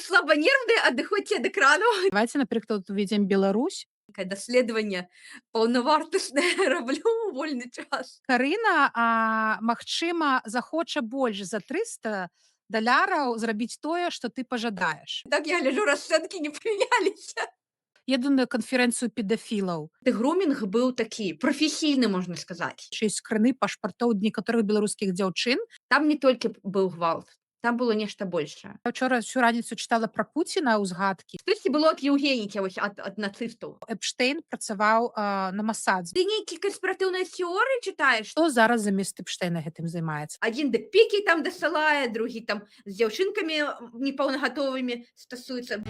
слабонервные, адыходзьце ад экрану. Давайте, напрыклад, уведзем Беларусь. Такое даследаванне паўнавартаснае раблю ў вольны час. Карына, магчыма, захоча больш за 300 даляраў зрабіць тое, што ты пажадаеш. Так я гляжу, расцэнкі не памяняліся. Еду на канферэнцыю педафілаў. Грумінг быў такі прафесійны, можна сказаць. Ёсць скрыны пашпартоў некаторых беларускіх дзяўчын. Там не толькі быў гвалт, там было нешта большае. Я учора всю раніцу чытала пра Пуціна ўзгадкі. Штосьці было ад Еўгеніка вось ад нацыстаў. Эпштейн працаваў на Масадзе. Ты нейкі канспіратыўныя тэорыі чытаеш? Хто зараз замест Эпштейна гэтым займаецца? Адзін дыкпікі там дасылае, другі там з дзяўчынкамі непаўнагатовымі стасуецца.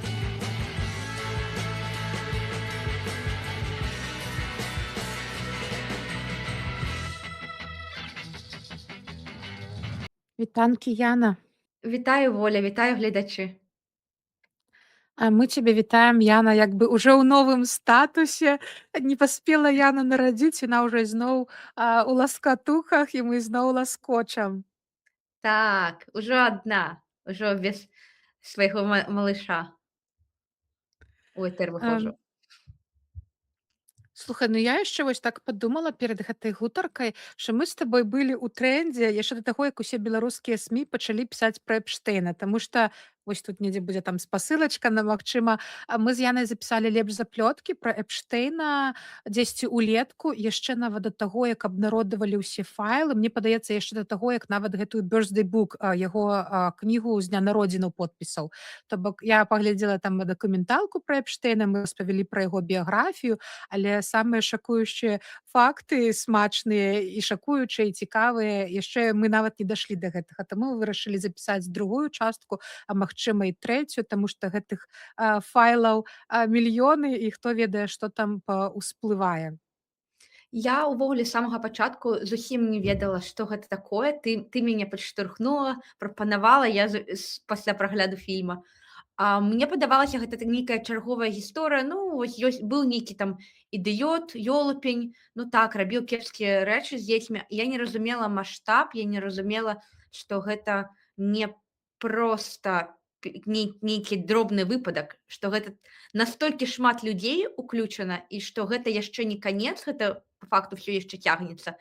Вітанкі, Яна. Вітаю, Воля, вітаю, гледачы. А мы цябе вітаем, Яна, як бы уже ў новым статусе. Не паспела Яна нарадзіць, яна ўжо зноў у ласкатухах, і мы зноў ласкочам. Так, ужо адна, ужо без свайго малыша. У этэр выходжу. Слухай, ну я яшчэ вось так падумала перад гэтай гутаркай, што мы з табой былі ў трэндзе яшчэ да таго, як усе беларускія СМі пачалі пісаць пра Эпштэйна, таму што вось тут недзе будзе там спасылачка на магчыма, мы з Янай запісалі лепш за плёткі пра Эпштэйна дзесьці ўлетку, яшчэ нават да таго, як абнародавалі ўсе файлы. Мне падаецца, яшчэ да таго, як нават гэтую Birthday Book, яго кнігу з дня народзінаў подпісаў. То бок я паглядзела там дакументалку пра Эпштэйна, мы распавялі пра яго біяграфію, але самыя шакуючыя факты смачныя і шакуючыя і цікавыя яшчэ мы нават не дашлі да гэтага. Таму мы вырашылі запісаць другую частку, а магчыма і трэцюю, таму што гэтых файлаў мільёны і хто ведае, што там ўсплывае. Я ўвогуле з самага пачатку зусім не ведала, што гэта такое. Ты мяне падштурхнула, прапанавала пасля прагляду фільма. Мне падавалася, гэта нейкая чарговая гісторыя. Ну, вось быў нейкі там ідыёт, ёлупень, ну так, рабіў кепскія рэчы з дзецьмі. Я не разумела маштаб, я не разумела, што гэта не проста нейкі дробны выпадак, што гэта настолькі шмат людзей уключана і што гэта яшчэ не канец, гэта па факту ўсё яшчэ цягнецца.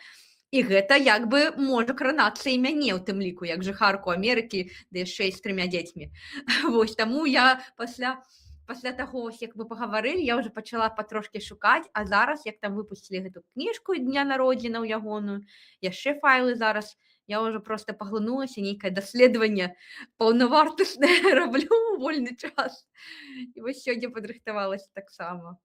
І гэта як бы можа кранацца і мяне ў тым ліку, як жыхарку Амерыкі, ды яшчэ і з 3 дзецьмі. Вось таму я пасля таго, як мы пагаварылі, я ўжо пачала патрошкі шукаць, а зараз, як там выпусцілі гэту кніжку дня народзінаў ягоную, яшчэ файлы зараз, я ўжо проста паглынулася, нейкае даследаванне паўнавартаснае раблю ў вольны час. І вось сёння падрыхтавалася таксама.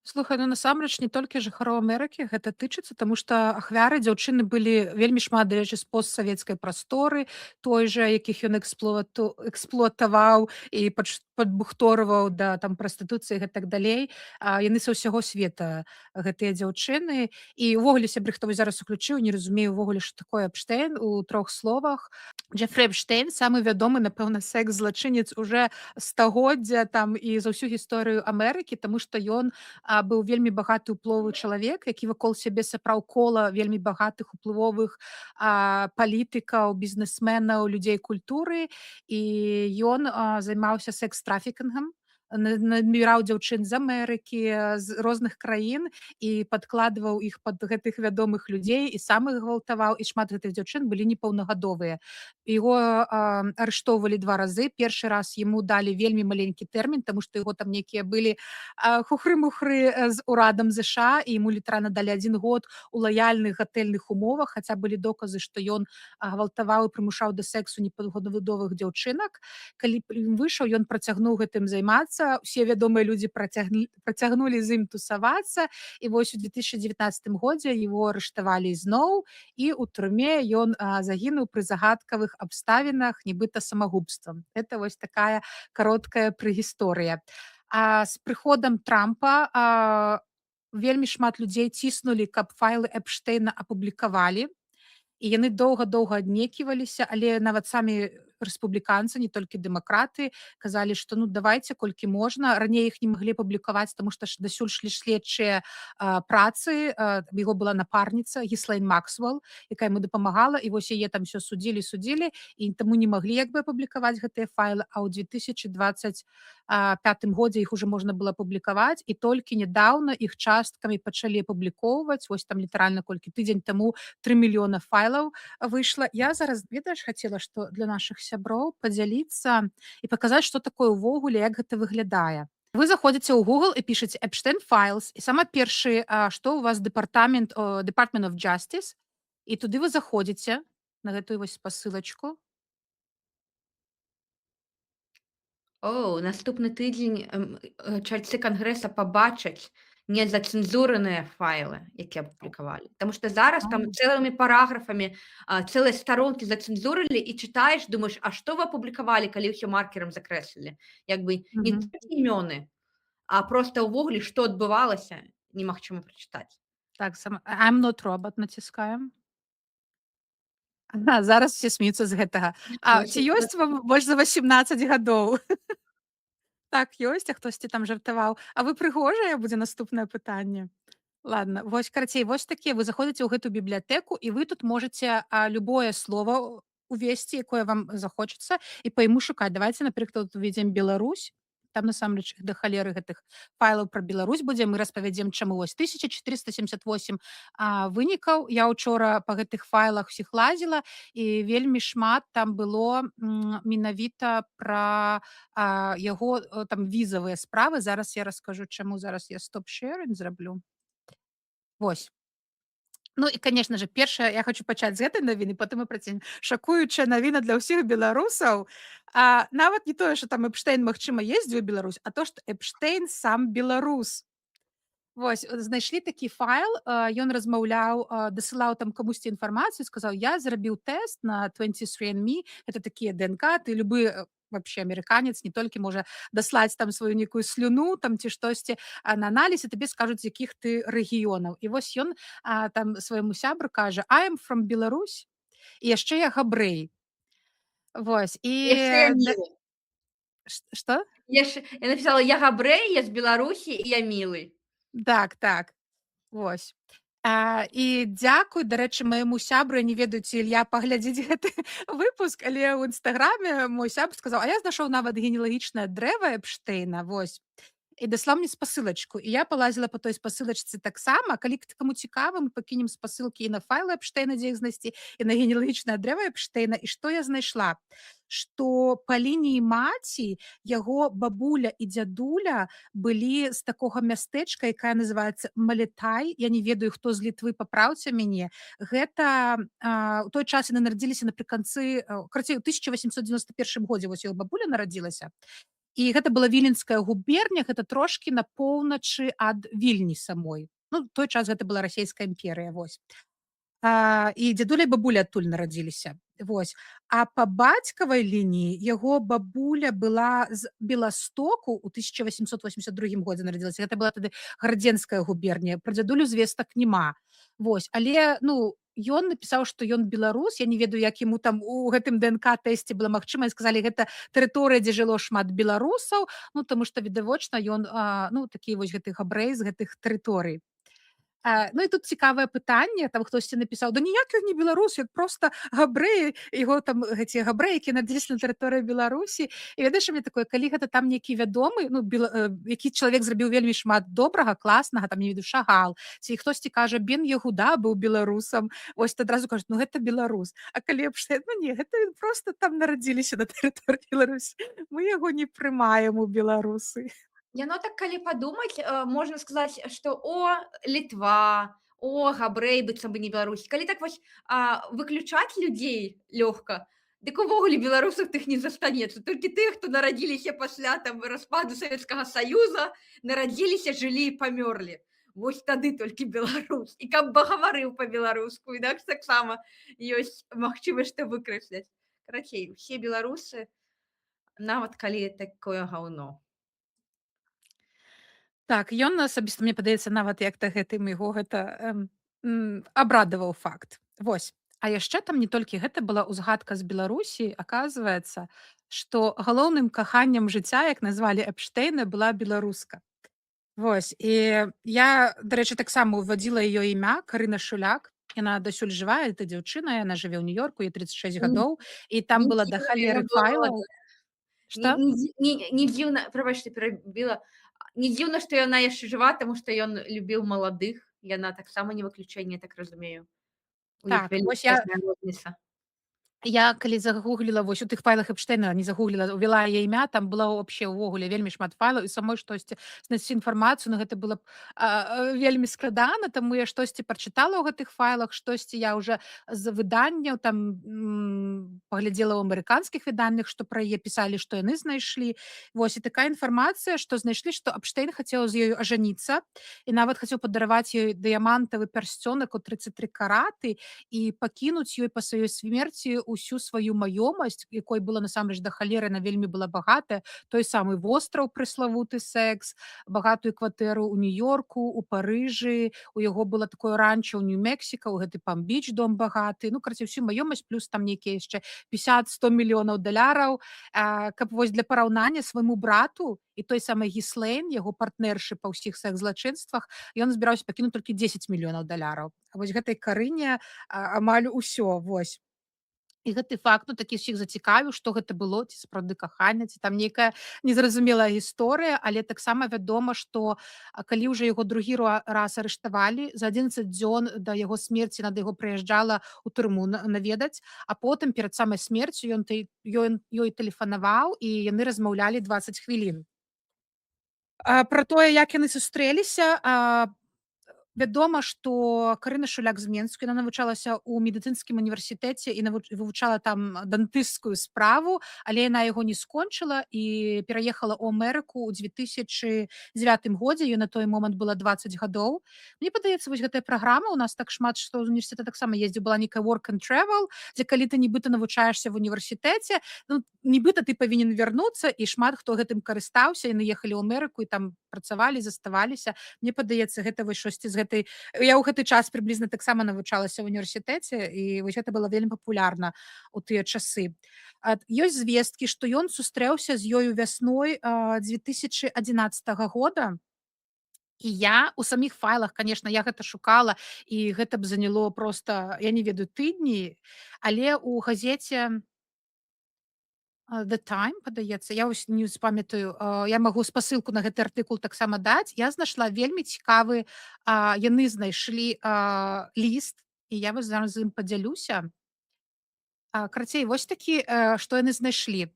Слухай, ну насамрэч не толькі жыхароў Амерыкі гэта тычыцца, таму што ахвяры дзяўчыны былі вельмі шмат, дарэчы, з постсавецкай прасторы, той жа, якіх ён эксплуатаваў і падбухторваў да там прастытуцыі і гэтак далей. Яны са ўсяго света, гэтыя дзяўчыны. І ўвогуле, сябры, хто вось зараз уключыў, не разумею ўвогуле, што такое Эпштэйн у 3 словах. Джефры Эпштэйн самы вядомы, напэўна, секс-злачынец уже стагоддзя там і за ўсю гісторыю Амерыкі, таму што ён быў вельмі багаты ўпловы чалавек, які вакол сябе сапраў кола вельмі багатых уплывовых палітыкаў, бізнесменаў, людзей культуры, і ён займаўся секс-трафікінгам, набіраў дзяўчын з Амерыкі, з розных краін і падкладваў іх пад гэтых вядомых людзей і сам іх гвалтаваў, і шмат гэтых дзяўчын былі непаўнагадовыя. Яго арыштоўвалі 2 разы. Першы раз яму далі вельмі маленькі тэрмін, таму што яго там нейкія былі хухры-мухры з урадам ЗША, і яму літаральна далі 1 год у лаяльных гатэльных умовах, хаця былі доказы, што ён гвалтаваў і прымушаў да сэксу непаўнагадовых дзяўчынак. Калі ён выйшаў, ён працягнуў гэтым займацца. Усе вядомыя людзі працягнулі з ім тусавацца, і вось у 2019 годзе его арыштавалі зноў, і ў турме ён загінуў пры загадкавых абставінах, нібыта самагубствам. Гэта вось такая кароткая прэгісторыя. З прыходам Трампа вельмі шмат людзей ціснулі, каб файлы Эпштэйна апублікавалі, і яны доўга-доўга аднеківаліся, але нават самі рэспубліканцы, не толькі дэмакраты, казалі, што ну давайце колькі можна. Раней іх не маглі публікаваць, таму што ж дасюль шлі следчыя працы. Яго была напарніца Гіслэйн Максвелл, якая яму дапамагала, і вось яе там всё судзілі, і таму не маглі як бы апублікаваць гэтыя файлы. А ў 2025 годзе іх уже можна было публікаваць, і толькі нядаўна іх часткамі пачалі апублікоўваць. Вось там літаральна колькі тыдзень таму 3 мільёна файлаў выйшла. Я зараз, ведаеш, хацела, што для нашых сяброў падзяліцца і паказаць, што такое ўвогуле, як гэта выглядае. Вы заходзіце ў Google і пішаце Epstein Files, і сама першы, што ў вас Department of Justice, і туды вы заходзіце на гэтую вось спасылачку. О, наступны тыдзень чальцы кангрэса пабачаць незацэнзураныя файлы, якія апублікавалі. Таму што зараз там цэлымі параграфамі цэлыя старонкі зацэнзурылі і чытаеш, думаеш, а што вы апублікавалі, калі ўсё маркерам закрэслілі? Як бы не Мгм. толькі імёны, а проста ўвогуле, што адбывалася, немагчыма прачытаць. Так, I'm not robot націскаем. Зараз усе смеюцца з гэтага. Ці ёсць вам больш за 18 гадоў? Так, ёсць, а хтосьці там жартаваў. А вы прыгожая, будзе наступнае пытанне. Ладно, вось карацей, вось такія вы заходзіце ў гэту бібліятэку, і вы тут можаце любое слово увесці, якое вам захочацца, і па яму шукаць. Давайце, напрыклад, уведзем Беларусь. Там насамрэч да халеры гэтых файлаў пра Беларусь будзе, мы распавядзем, чаму. Вось 1478 вынікаў. Я учора па гэтых файлах усіх лазіла, і вельмі шмат там было менавіта пра яго там візавыя справы. Зараз я раскажу, чаму. Зараз я стоп-шэринг зраблю. Вось. Ну і, конечно же, першае, я хочу пачаць з гэтай навіны, потым мы працягнем. Шакуючая навіна для ўсіх беларусаў. Нават не тое, што там Эпштейн, магчыма, ездзіў у Беларусь, а то, што Эпштейн сам беларус. Вось, знайшлі такі файл, ён размаўляў, дасылаў там камусьці інфармацыю, сказаў: "Я зрабіў тэст на 23andMe". Это такія ДНК, ты любы вообще амерыканец не толькі можа даслаць там сваю нейкую слюну там ці штосьці на аналіз, і табе скажуць, з якіх ты рэгіёнаў. І вось ён там свайму сябру кажа: "I am from Беларусь", і яшчэ я габрэй. Вось, Яшчэ я да мілы. што? Я напісала: "Я габрэй, я з Беларусі і я мілы". Так, так. Вось. І дзякуй, дарэчы, майму сябру, я не ведаю, ці Ілья паглядзіць гэты выпуск, але ў інстаграме мой сябр сказаў: "А я знайшоў нават генеалагічнае дрэва Эпштейна", вось, і даслаў мне спасылачку. І я палазіла па той спасылачцы таксама. Калі каму цікава, мы пакінем спасылкі і на файлы Эпштейна, дзе іх знайсці, і на генеалагічнае дрэва Эпштейна. І што я знайшла? Што па лініі маці яго бабуля і дзядуля былі з такога мястэчка, якая называецца Малетай. Я не ведаю, хто з Літвы, папраўце мяне. Гэта у той час яны нарадзіліся напрыканцы, карацей, у 1891 годзе вось яго бабуля нарадзілася. І гэта была Віленская губерня, гэта трошкі на поўначы ад Вільні самой. Ну, той час гэта была расійская імперыя, вось. І дзядуля і бабуля адтуль нарадзіліся. Вось. А па бацькавай лініі яго бабуля была з Беластоку, у 1882 годзе нарадзілася. Гэта была тады Гродзенская губерня. Пра дзядулю звестак няма. Вось. Але, ну, ён напісаў, што ён беларус. Я не ведаю, як яму там у гэтым ДНК-тэсце была магчымасць. Сказалі, гэта тэрыторыя, дзе жыло шмат беларусаў, ну, таму што, відавочна, ён, ну, такі вось гэты габрэй з гэтых тэрыторый. Ну і тут цікавае пытанне, там хтосьці напісаў: "Да ніяк ён не беларус, ён проста габрэй, яго там гэці габрэі, які нарадзіліся на тэрыторыі Беларусі". І ведаеш, мне такое, калі гэта там нейкі вядомы, ну, які чалавек зрабіў вельмі шмат добрага, класнага, там, не ведаю, Шагал, ці хтосьці кажа: "Бен Ягуда быў беларусам", вось адразу кажуць: "Ну, гэта беларус". А калі Эпштейн, ну не, гэта ён проста там нарадзіліся на тэрыторыі Беларусі. Мы яго не прымаем у беларусы. Яно так, калі падумаць, можна сказаць, што о, Літва, о, габрэй, быццам бы не Беларусь. Калі так вось выключаць людзей лёгка, дык увогуле беларусаў тых не застанецца. Толькі тых, хто нарадзіліся пасля там распаду Савецкага Саюза, нарадзіліся, жылі і памёрлі. Вось тады толькі беларус. І каб гаварыў па-беларуску, інакш таксама ёсць магчымасць, што выкрэсляць. Карацей, усе беларусы, нават калі такое гаўно. Так, ён асабіста, мне падаецца, нават як-то гэтым яго гэта абрадаваў факт. Вось. А яшчэ там не толькі гэта была ўзгадка з Беларусі, аказваецца, што галоўным каханнем жыцця, як назвалі Эпштэйна, была беларуска. Вось і я, дарэчы, таксама ўвадзіла ее імя Карына Шуляк. Яна дасюль жывая, это дзяўчына, яна жыве ў Нью-Йорку, ёй 36 М, гадоў, і там не была да дзіўна, яна халеры была файлаў. маладая. Не Што? не дзі не дзіўна, прабачце, перабіла. Не дзіўна, што яна яшчэ жыва, таму што ён любіў маладых. Яна таксама не выключэнне, так разумею. У іх Так, вось вялічэзная розніца. я калі загугліла вось у тых файлах Эпштэйна, не загугліла, увяла яе імя, там была вообще ўвогуле вельмі шмат файлаў і самой штосьці знайсці інфармацыю, ну гэта было б вельмі складана, таму я штосьці прачытала ў гэтых файлах, штосьці я ўжо з выданняў там паглядзела ў амерыканскіх выданнях, што пра яе пісалі, што яны знайшлі. Вось і такая інфармацыя, што знайшлі, што Эпштэйн хацеў з ёю ажаніцца і нават хацеў падараваць ёй дыямантавы пярсцёнак у 33 караты і пакінуць ёй па сваёй смерці ўсю сваю маёмасць, якой была насамрэч да халеры, яна вельмі была багатая, той самы востраў прыславуты Секс, багатую кватэру ў Нью-Йорку, у Парыжы, у яго было такое ранчо ў Нью-Мексіка, у гэты Пам-Біч дом багаты, ну карацей всю маёмасць плюс там нейкія яшчэ 50-100 мільёнаў даляраў, каб вось для параўнання свайму брату і той самай Гіслэйн, яго партнершы па ўсіх секс-злачынствах, ён збіраўся пакінуць толькі 10 мільёнаў даляраў. А вось гэтай Карыне амаль усё, вось. І гэты факт, ну, такі ўсіх зацікавіў, што гэта было, ці сапраўды каханне, ці там нейкая незразумелая гісторыя, але таксама вядома, што калі ўжо яго другі раз арыштавалі, за 11 дзён да яго смерці над яго прыязджала ў турму наведаць, а потым перад самай смерцю ёй тэлефанаваў і яны размаўлялі 20 хвілін. Пра тое, як яны сустрэліся, вядома, што Карына Шуляк з Менску, яна навучалася ў медыцынскім універсітэце і вывучала там дантысцкую справу, але яна яго не скончыла і пераехала ў Амерыку ў 2009 годзе. Ёй на той момант было 20 гадоў. Мне падаецца, вось гэтая праграма, у нас так шмат што з універсітэта таксама ездзіў, была нейкая work and travel, дзе калі ты нібыта навучаешся в універсітэце, ну, нібыта ты павінен вярнуцца, і шмат хто гэтым карыстаўся, яны ехалі ў Амерыку і там працавалі, заставаліся. Мне падаецца, гэта вось штосьці з гэтай. Я ў гэты час прыблізна таксама навучалася ў універсітэце, і вось гэта было вельмі папулярна ў тыя часы. Ёсць звесткі, што ён сустрэўся з ёю вясной 2011 года. І я у саміх файлах, конечно, я гэта шукала, і гэта б заняло проста, я не ведаю, тыдні, але ў газеце The Time, падаецца, я вось не памятаю, я магу спасылку на гэты артыкул таксама даць. Я знайшла вельмі цікавы, яны знайшлі ліст, і я вось зараз з ім падзялюся. Карацей, вось такі, што яны знайшлі,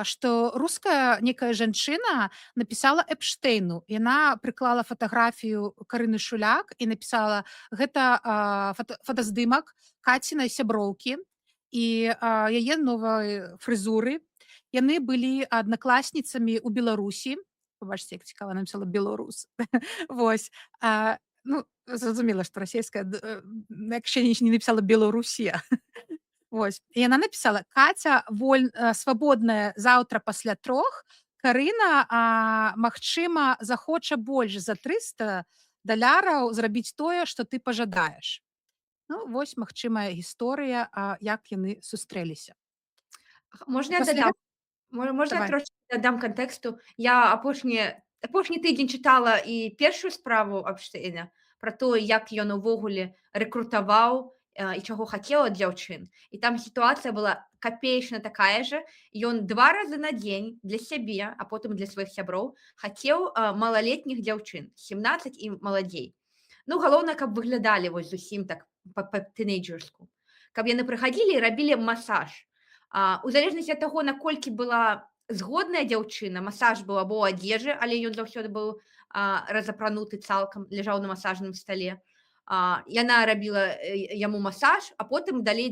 што руская некая жанчына напісала Эпштэйну. Яна прыклала фатаграфію Карыны Шуляк і напісала: "Гэта фотаздымак Кацінай сяброўкі і яе новай фрызуры. Яны былі аднакласніцамі ў Беларусі". Пабачце, як цікава напісала беларус. Вось. Ну, зразумела, што расейская яшчэ не напісала Беларусія. Вось. І яна напісала: "Каця свабодная заўтра пасля 3. Карына, магчыма, захоча больш за 300 даляраў зрабіць тое, што ты пажадаеш". Ну, вось магчымая гісторыя, як яны сустрэліся. Можна я Пасля дадам? гэта Можна я давай. трошки дадам кантэксту? Я апошні тыдзень чытала і першую справу Эпштэйна пра тое, як ён увогуле рэкрутаваў, і чаго хацеў ад дзяўчын. І там сітуацыя была капеечна такая же. Ён 2 разы на дзень для сябе, а потым для сваіх сяброў хацеў малалетніх дзяўчын, 17 і маладзей. Ну, галоўнае, каб выглядалі вось зусім так па-тынейджерску. Каб яны прыхадзілі і рабілі масаж. У залежнасці ад таго, наколькі была згодная дзяўчына, масаж быў або ў адзежы, але ён заўсёды быў разапрануты цалкам, ляжаў на масажным стале. Яна рабіла яму масаж, а потым далей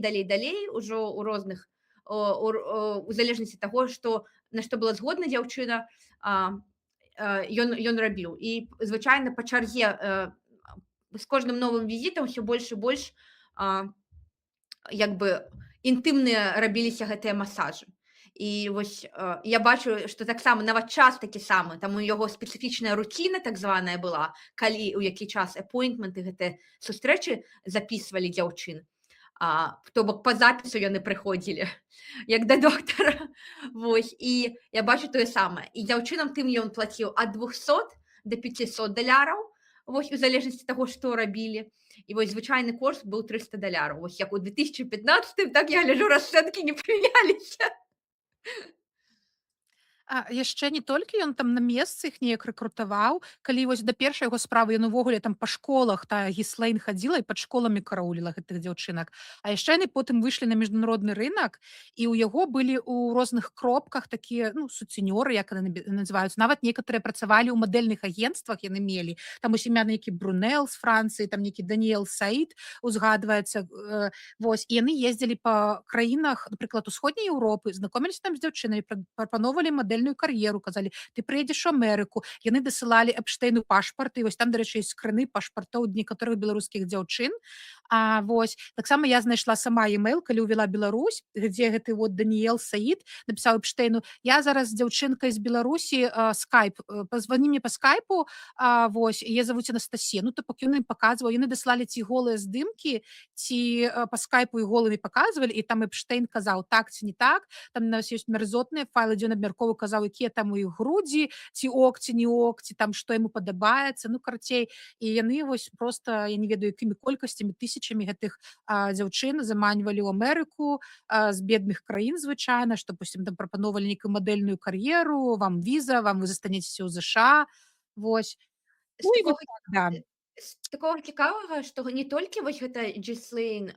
ужо ў розных у залежнасці ад таго, на што была згодна дзяўчына, ён рабіў. І звычайна па чарзе з кожным новым візітам ўсё больш і больш як бы інтымныя рабіліся гэтыя масажы. І вось я бачу, што таксама нават час такі самы, там у яго спецыфічная руціна так званая была, калі ў які час апойнтменты гэтыя сустрэчы запісвалі дзяўчын. То бок па запісу яны прыходзілі як да доктара. Вось і я бачу тое самае. І дзяўчынам тым ён плаціў ад 200 до 500 даляраў, вось у залежнасці таго, што рабілі. І вось звычайны кошт быў 300 даляраў. Вось як у 2015, так я гляджу, расцэнкі не памяняліся. А яшчэ не толькі ён там на месцы іх неяк рэкрутаваў, калі вось да першай яго справы ён увогуле там па школах, тая Гіслэйн хадзіла і пад школамі карауліла гэтых дзяўчынак. А яшчэ яны потым выйшлі на міжнародны рынак, і ў яго былі ў розных кропках такія, ну, суценёры, як яны называюцца. Нават некаторыя працавалі ў мадэльных агенцтвах, яны мелі. Там вось імя нейкі Брунел з Францыі, там нейкі Даніэл Саід узгадваецца. Вось, і яны ездзілі па краінах, напрыклад, усходняй Еўропы, знакоміліся там з дзяўчынамі, прапаноўвалі мадэльную кар'еру, казалі, ты прыедзеш у Амерыку. Яны дасылалі Эпштейну пашпарты, і вось там, дарэчы, ёсць скрыны пашпартоў некаторых беларускіх дзяўчын. Вось, таксама я знайшла сама e-mail, калі ўвяла Беларусь, дзе гэты вот Даніэл Саід напісаў Эпштейну: я зараз з дзяўчынкай з Беларусі, скайп, пазвані мне па скайпу, вось, яе завуць Анастасія. Ну, то бок ён ім паказваў, яны даслалі ці голыя здымкі, ці па скайпу і голымі паказвалі, і там Эпштейн казаў, так ці не так. Там у нас ёсць мерзотныя файлы, дзе ён абмяркова казаў, якія там у іх грудзі, ці ок, ці не ок, ці там што яму падабаецца. Ну, карацей, і яны вось проста, я не ведаю, якімі колькасцямі, тысячамі гэтых дзяўчын заманьвалі ў Амерыку з бедных краін звычайна, што допустим, там прапаноўвалі нейкую мадэльную кар'еру, вам віза, вам вы застанецеся ў ЗША. Вось. З Ну і вот такога так, да. з такога цікавага, што не толькі вось гэта Ghislaine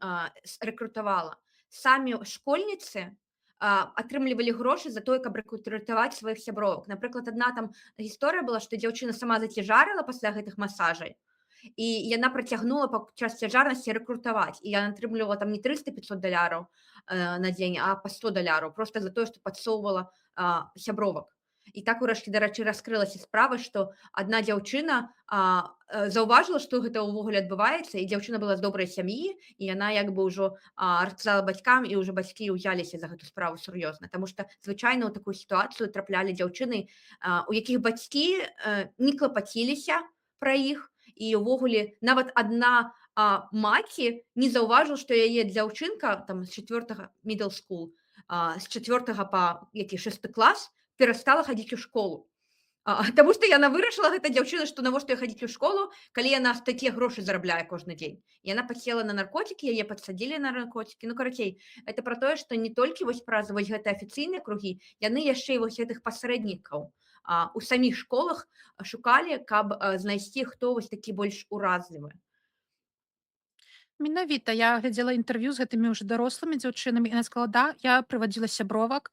рэкрутавала, самі школьніцы атрымлівалі грошы за тое, каб рэкрутаваць сваіх сябровак. Напрыклад, адна там гісторыя была, што дзяўчына сама зацяжарыла пасля гэтых масажай, і яна працягнула падчас цяжарнасці рэкрутаваць. І яна атрымлівала там не 300-500 даляраў на дзень, а па 100 даляраў, проста за тое, што падсоўвала сябровак. І так урэшце, дарэчы, раскрылася справа, што адна дзяўчына заўважыла, што гэта ўвогуле адбываецца, і дзяўчына была з добрай сям'і, і яна як бы ўжо расказала бацькам, і ўжо бацькі ўзяліся за гэту справу сур'ёзна. Таму што звычайна ў такую сітуацыю траплялі дзяўчыны, у якіх бацькі не клапаціліся пра іх, і ўвогуле нават адна маці не заўважыла, што яе дзяўчынка там з 4 middle school, з 4 па які 6 клас перастала хадзіць у школу. Таму што яна вырашыла, гэта дзяўчына, што навошта ёй хадзіць у школу, калі яна такія грошы зарабляе кожны дзень. Яна падсела на наркотыкі, яе падсадзілі на наркотыкі. Ну, карацей, это пра тое, што не толькі вось праз вось гэтыя афіцыйныя кругі, яны яшчэ і вось гэтых пасрэднікаў у саміх школах шукалі, каб знайсці, хто вось такі больш уразлівы. Менавіта я глядзела інтэрв'ю з гэтымі ўжо дарослымі дзяўчынамі, і яна сказала, да, я прывадзіла сябровак,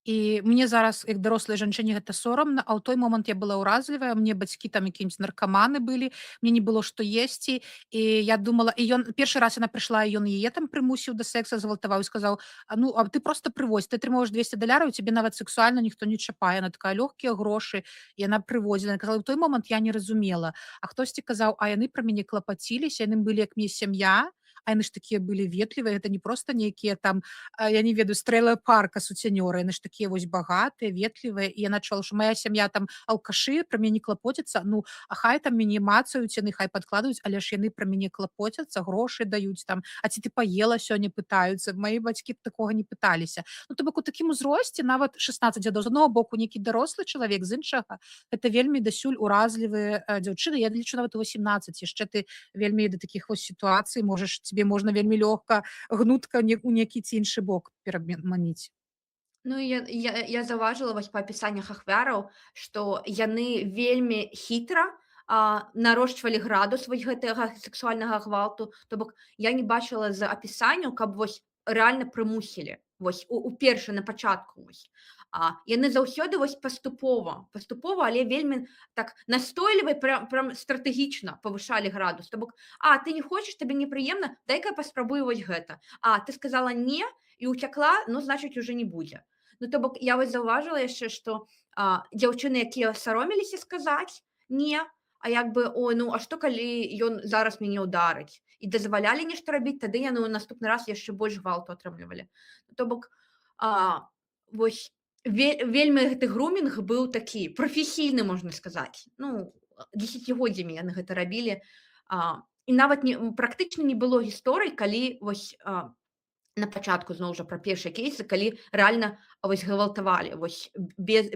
і мне зараз як дарослай жанчыне гэта сорамна, а ў той момант я была ўразлівая, мне бацькі там якімсь наркаманы былі, мне не было што есці, і я думала, і ён першы раз яна прыйшла, і ён яе там прымусіў да секса, згвалтаваў і сказаў: ну, а ты просто прывозь, ты атрымоўваеш 200 даляраў, цябе нават сексуальна ніхто не чапае. Яна такая, лёгкія грошы, і яна прывозіла. Яна казала, у той момант я не разумела. А хтосьці казаў, а яны пра мяне клапаціліся, яны былі як мне сям'я, а яны ж такія былі ветлівыя, гэта не проста нейкія там, я не ведаю, стрэлы парка суцянёры, яны ж такія вось багатыя, ветлівыя, і яна чула, што мая сям'я там алкашы, пра мяне клапоцяцца, ну, а хай там мяне мацаюць, яны хай падкладваюць, але ж яны пра мяне клапоцяцца, грошы даюць там, а ці ты паела сёння, пытаюцца. Маі бацькі б такога не пыталіся. Ну, то бок у такім узросце нават 16 гадоў, з аднаго боку нейкі дарослы чалавек, з іншага гэта вельмі дасюль уразлівыя дзяўчыны. Я лічу, нават у 18 яшчэ ты вельмі да такіх вось сітуацый можаш, тебе можна вельмі лёгка гнутка у нейкі ці іншы бок пераманіць. Ну, я заўважыла вось па апісаннях ахвяраў, што яны вельмі хітра нарошчвалі градус вось гэтага сексуальнага гвалту. То бок я не бачыла з апісанняў, каб вось рэальна прымусілі, вось у першы на пачатку вось. Яны заўсёды вось паступова, але вельмі так настойліва і прям стратэгічна павышалі градус. То бок, ты не хочаш, табе непрыемна, дай-ка паспрабую вось гэта. Ты сказала не і ўцякла, ну, значыць, уже не будзе. Ну, то бок я вось заўважыла яшчэ, што дзяўчыны, якія саромеліся сказаць не, як бы, ой, ну, а што калі ён зараз мяне ўдарыць? І дазвалялі нешта рабіць, тады яны ў наступны раз яшчэ больш гвалту атрымлівалі. То бок вось вельмі гэты грумінг быў такі прафесійны, можна сказаць. Ну, дзесяцігоддзямі яны гэта рабілі. І нават практычна не было гісторый, калі вось на пачатку зноў жа пра першыя кейсы, калі рэальна вось гвалтавалі, вось без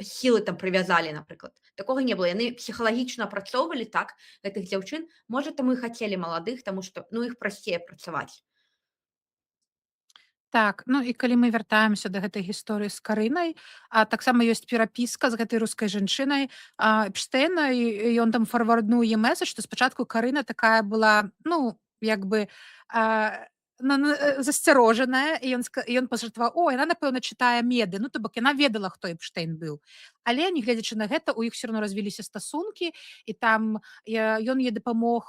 сілы там прывязалі, напрыклад. Такога не было. Яны псіхалагічна апрацоўвалі так гэтых дзяўчын. Можа, таму і хацелі маладых, таму што ну іх прасцей апрацаваць. Так, ну і калі мы вяртаемся да гэтай гісторыі з Карынай, таксама ёсць перапіска з гэтай рускай жанчынай, Эпштэйна, і ён там фарварднуў яе месседж, што спачатку Карына такая была, ну, як бы, а, засцярожаная, і ён пажартаваў: «О, яна, напэўна, чытае меды». Ну, то бок яна ведала, хто Эпштэйн быў. Але, нягледзячы на гэта, у іх усё роўно развіліся стасункі, і там ён ёй дапамог,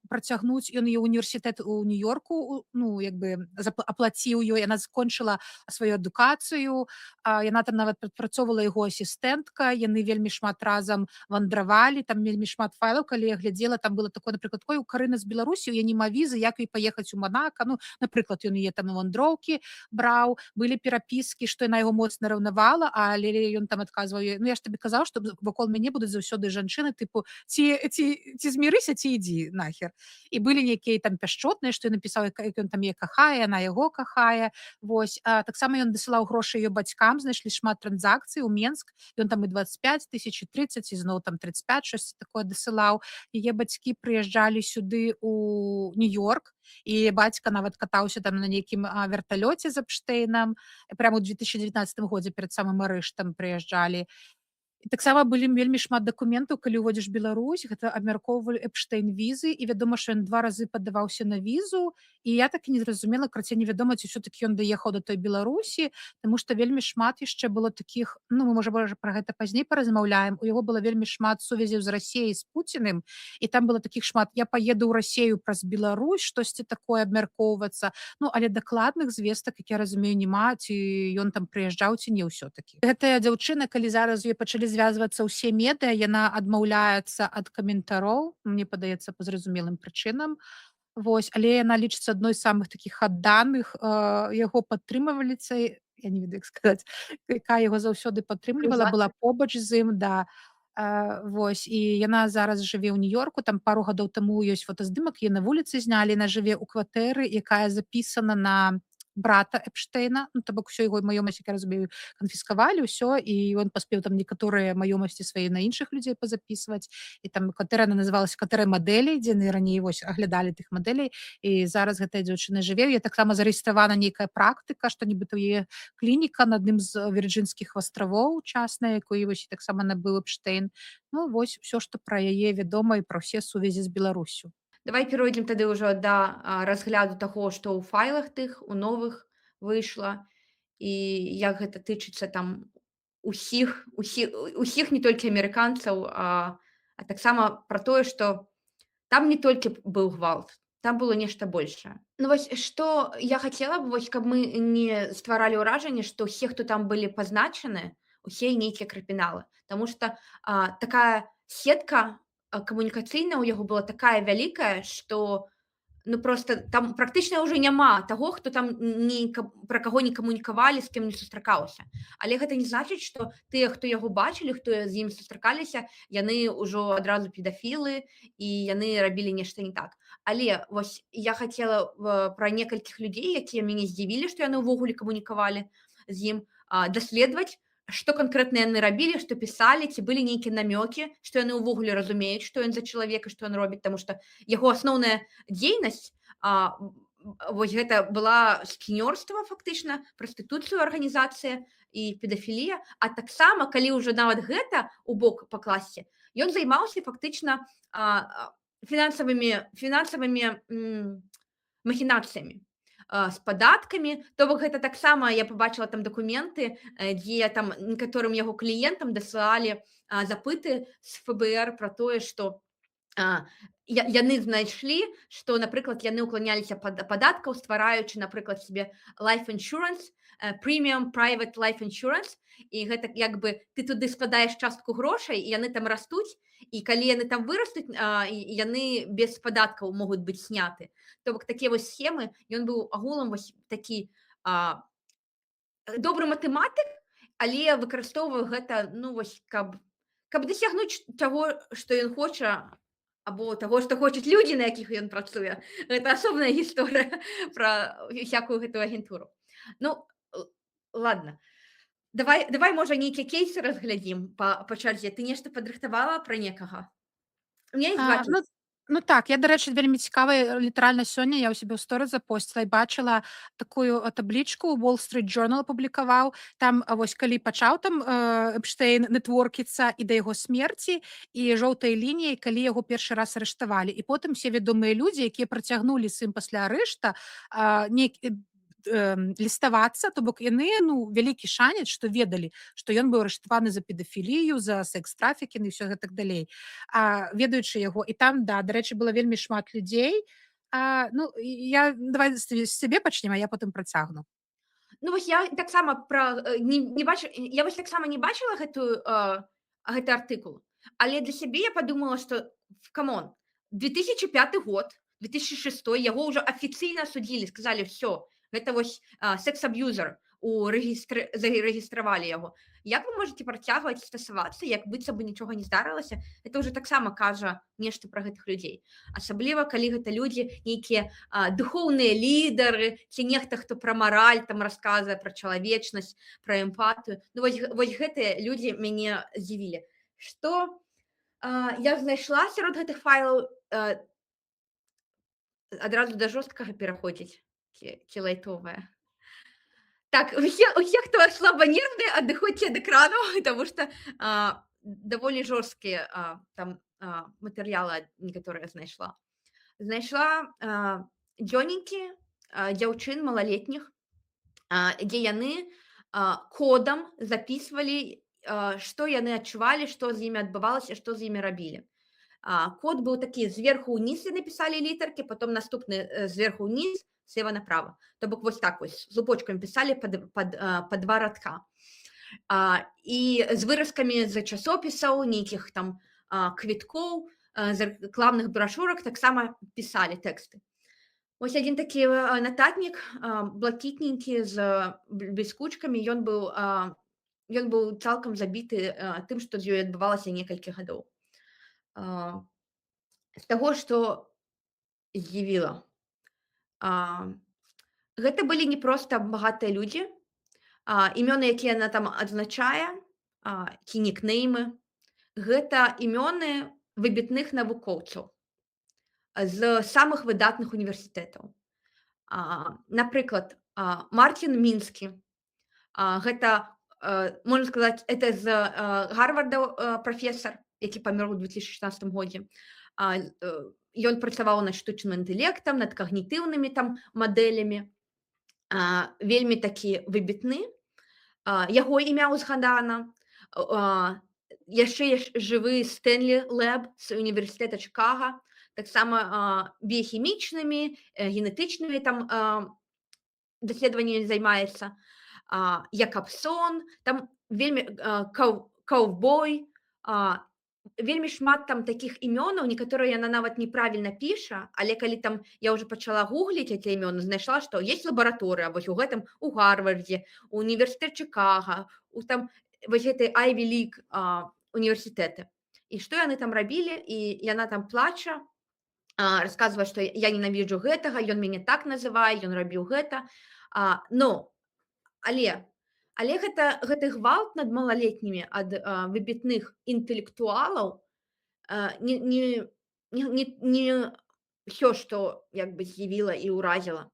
працягнуць, ён яе ўніверсітэт у Нью-Йорку, ну, як бы аплаціў ёй, яна скончыла сваю адукацыю, яна там нават працоўвала яго асістэнтка, яны вельмі шмат разам вандравалі, там вельмі шмат файлаў, калі я глядзела, там было такое, напрыклад, ой, у Карыны з Беларусі, у яе няма візы, як ёй паехаць у Манака, ну, напрыклад, ён яе там на вандроўкі браў, былі перапіскі, што яна яго моцна раўнавала, але ён там адказваў ёй: «Ну, я ж табе казаў, што вакол мяне будуць заўсёды жанчыны, тыпу, ці змірыся, ці ідзі нахер». І былі нейкія там пяшчотныя, што ён напісаў, як ён там яе кахае, яна яго кахае. Вось, таксама ён дасылаў грошы яе бацькам, знайшлі шмат транзакцый у Менск, ён там і 25 тысяч, і 30, і зноў там 35, щось такое дасылаў. Яе бацькі прыязджалі сюды у Нью-Йорк, і бацька нават катаўся там на нейкім верталёце з Эпштэйнам, прямо ў 2019 годзе перад самым арыштам прыязджалі. І таксама былі вельмі шмат дакументаў, калі ўводзіш Беларусь, гэта абмяркоўвалі Эпштэйн-візы, і вядома, што ён 2 разы падаваўся на візу, і я так і не зразумела, карацей, невядома, ці ўсё-такі ён даехаў да той Беларусі, таму што вельмі шмат яшчэ было такіх, ну, мы, можа, пра гэта пазней паразмаўляем, у яго было вельмі шмат сувязяў з Расіяй, з Пуціным, і там было такіх шмат: «Я паеду ў Расею праз Беларусь», штосьці такое абмяркоўвацца. Ну, але дакладных звестак, як я разумею, няма, ці ён там прыязджаў, ці не ўсё-такі. Гэтая дзяўчына, калі зараз з ёй пачалі звязвацца ўсе медыа, яна адмаўляецца ад каментароў, мне падаецца, па зразумелым прычынам. Вось, але яна лічыцца адной з самых такіх адданых, яго падтрымлівальніцай, я не ведаю, як сказаць, якая яго заўсёды падтрымлівала, была побач з ім, да. Вось, і яна зараз жыве ў Нью-Йорку, там пару гадоў таму ёсць фотаздымак, яе на вуліцы знялі, яна жыве ў кватэры, якая запісана на брата Эпштэйна, ну, то бок усё яго маёмасць, як я разумею, канфіскавалі ўсё, і ён паспеў там некаторыя маёмасці свае на іншых людзей пазапісваць. І там кватэра, яна называлася кватэрай мадэлей, дзе яны раней вось аглядалі тых мадэлей, і зараз гэтая дзяўчына жыве. Яе таксама зарэгістравана нейкая практыка, што нібыта ў яе клініка на адным з Вірджынскіх астравоў частная, якую вось таксама набыў Эпштэйн. Ну, вось усё, што пра яе вядома, і пра ўсе сувязі з Беларусю. Давай перайдзем тады ўжо да разгляду таго, што ў файлах тых, у новых выйшла, і як гэта тычыцца там усіх не толькі амерыканцаў, таксама пра тое, што там не толькі быў гвалт, там было нешта большае. Ну вось што я хацела б, вось каб мы не стваралі ўражанне, што ўсе, хто там былі пазначаны, усе нейкія крыміналы. Таму што такая сетка камунікацыйная ў яго была такая вялікая, што ну проста там практычна ўжо няма таго, хто там пра каго не камунікавалі, з кім не сустракаўся. Але гэта не значыць, што тыя, хто яго бачылі, хто з ім сустракаліся, яны ўжо адразу педафілы і яны рабілі нешта не так. Але вось я хацела пра некалькіх людзей, якія мяне здзівілі, што яны ўвогуле камунікавалі з ім, даследаваць, што канкрэтна яны рабілі, што пісалі, ці былі нейкія намёкі, што яны ўвогуле разумеюць, што ён за чалавек і што ён робіць, таму што яго асноўная дзейнасць, вось гэта была скінёрства фактычна, прастытуцыю арганізацыя і педафілія, а таксама, калі ўжо нават гэта ў бок пакласці, ён займаўся фактычна фінансавымі махінацыямі. З падаткамі, то бок гэта таксама я пабачыла там дакументы, дзе там некаторым яго кліентам дасылалі запыты з ФБР пра тое, што яны знайшлі, што, напрыклад, яны ўкланяліся падаткаў, ствараючы, напрыклад, сабе life insurance, premium private life insurance, і гэта як бы ты туды складаеш частку грошай, і яны там растуць, і калі яны там вырастуць, яны без падаткаў могуць быць сняты. То бок такія вось схемы, ён быў агулам вось такі добры матэматык, але выкарыстоўваў гэта, ну вось каб дасягнуць таго, што ён хоча, або таго, што хочуць людзі, на якіх ён працуе. Гэта асобная гісторыя пра всякую гэтую агентуру. Ну, ладно. Давай можа нейкія кейсы разглядзім па чарзе. Ты нешта падрыхтавала пра некага? У меня есть 2 А, ну кейса. ну так, я, дарэчы, вельмі цікава, літаральна сёння я ў сябе ў сторыс запосціла і бачыла такую таблічку, Wall Street Journal апублікаваў. Там вось калі пачаў там Эпштэйн нетворкіцца і да яго смерці, і жоўтай лініяй, калі яго першы раз арыштавалі. І потым усе вядомыя людзі, якія працягнулі з ім пасля арышта, ліставацца, то бок яны, ну, вялікі шанец, што ведалі, што ён быў арыштаваны за педафілію, за секс-трафікінг і ўсё гэтак далей. Ведаючы яго, і там, да, дарэчы, было вельмі шмат людзей. Ну, я давай з сябе пачнем, а я потым працягну. Ну вось я таксама не бачу, я вось таксама не бачыла гэты артыкул, але для сябе я падумала, што камон, 2005 год, 2006 яго ўжо афіцыйна судзілі, сказалі ўсё, гэта вось секс-аб'юзер, зарэгістравалі яго. Як вы можаце працягваць стасавацца, як быццам бы нічога не здарылася? Это ўжо таксама кажа нешта пра гэтых людзей. Асабліва калі гэта людзі нейкія духоўныя лідары ці нехта, хто пра мараль там расказвае пра чалавечнасць, пра эмпатыю. Ну вось гэтыя людзі мяне здзівілі. Што я знайшла сярод гэтых файлаў, адразу да жорсткага пераходзіць ці лайтовае. Так, усе, хто слабанервны, адыходзьце ад экрану, таму што даволі жорсткія там матэрыялы некаторыя знайшла. Знайшла дзённікі дзяўчын малалетніх, дзе яны кодам запісвалі, што яны адчувалі, што з імі адбывалася, што з імі рабілі. Код быў такі зверху ўніз напісалі літаркі, потом наступны зверху ўніз, слева направо. То бок вось так вось зубочкамі пісалі па 2 радка. І з выразкамі з часопісаў, нейкіх там квіткоў, з рэкламных брашурак таксама пісалі тэксты. Вось адзін такі нататнік блакітненькі з бліскучкамі, ён быў цалкам забіты тым, што з ёй адбывалася некалькі гадоў. З таго, што здзівіла. Гэта былі не проста багатыя людзі, імёны, якія яна там адзначае, ці нікнеймы, гэта імёны выбітных навукоўцаў з самых выдатных універсітэтаў. Напрыклад, Мартин Мінскі, гэта, можна сказаць, это з Гарварда прафесар, які памёр у 2016 годзе. Ён працаваў над штучным інтэлектам, над кагнітыўнымі там мадэлямі. Вельмі такі выбітны. Яго імя ўзгадана. Яшчэ жывы Стэнлі Лэб з універсітэта Чыкага, таксама біяхімічнымі, генетычнымі там даследаваннямі займаецца. Якабсон, там вельмі каўбой, вельмі шмат там такіх імёнаў, некаторыя яна нават неправільна піша, але калі там я ўжо пачала гугліць эти імёны, знайшла, што ёсць лабараторыя, вось у гэтым у Гарвардзе, універсітэт Чыкага, у там вось гэтай Ivy League універсітэты. І што яны там рабілі, і яна там плача, расказвае, што я ненавіджу гэтага, ён мяне так называе, ён рабіў гэта. Але гэты гвалт над малалетнімі ад выбітных інтэлектуалаў не ўсё, што як бы здзівіла і ўразіла.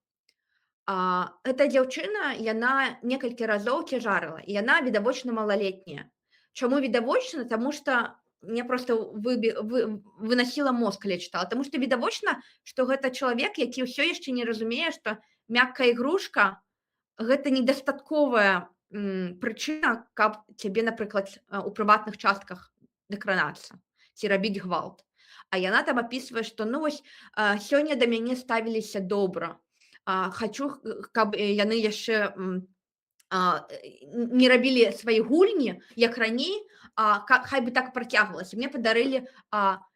Эта дзяўчына, яна некалькі разоў цяжарыла, і яна відавочна малалетняя. Чаму відавочна? Таму што мне проста вынасіла мозг, калі я чытала. Таму што відавочна, што гэта чалавек, які ўсё яшчэ не разумее, што мяккая ігрушка гэта недастатковая прычына, каб цябе, напрыклад, у прыватных частках дакранацца ці рабіць гвалт. А яна там апісвае, што ну вось сёння да мяне ставіліся добра. Хачу, каб яны яшчэ не рабілі свае гульні, як раней, хай бы так працягвалася. Мне падарылі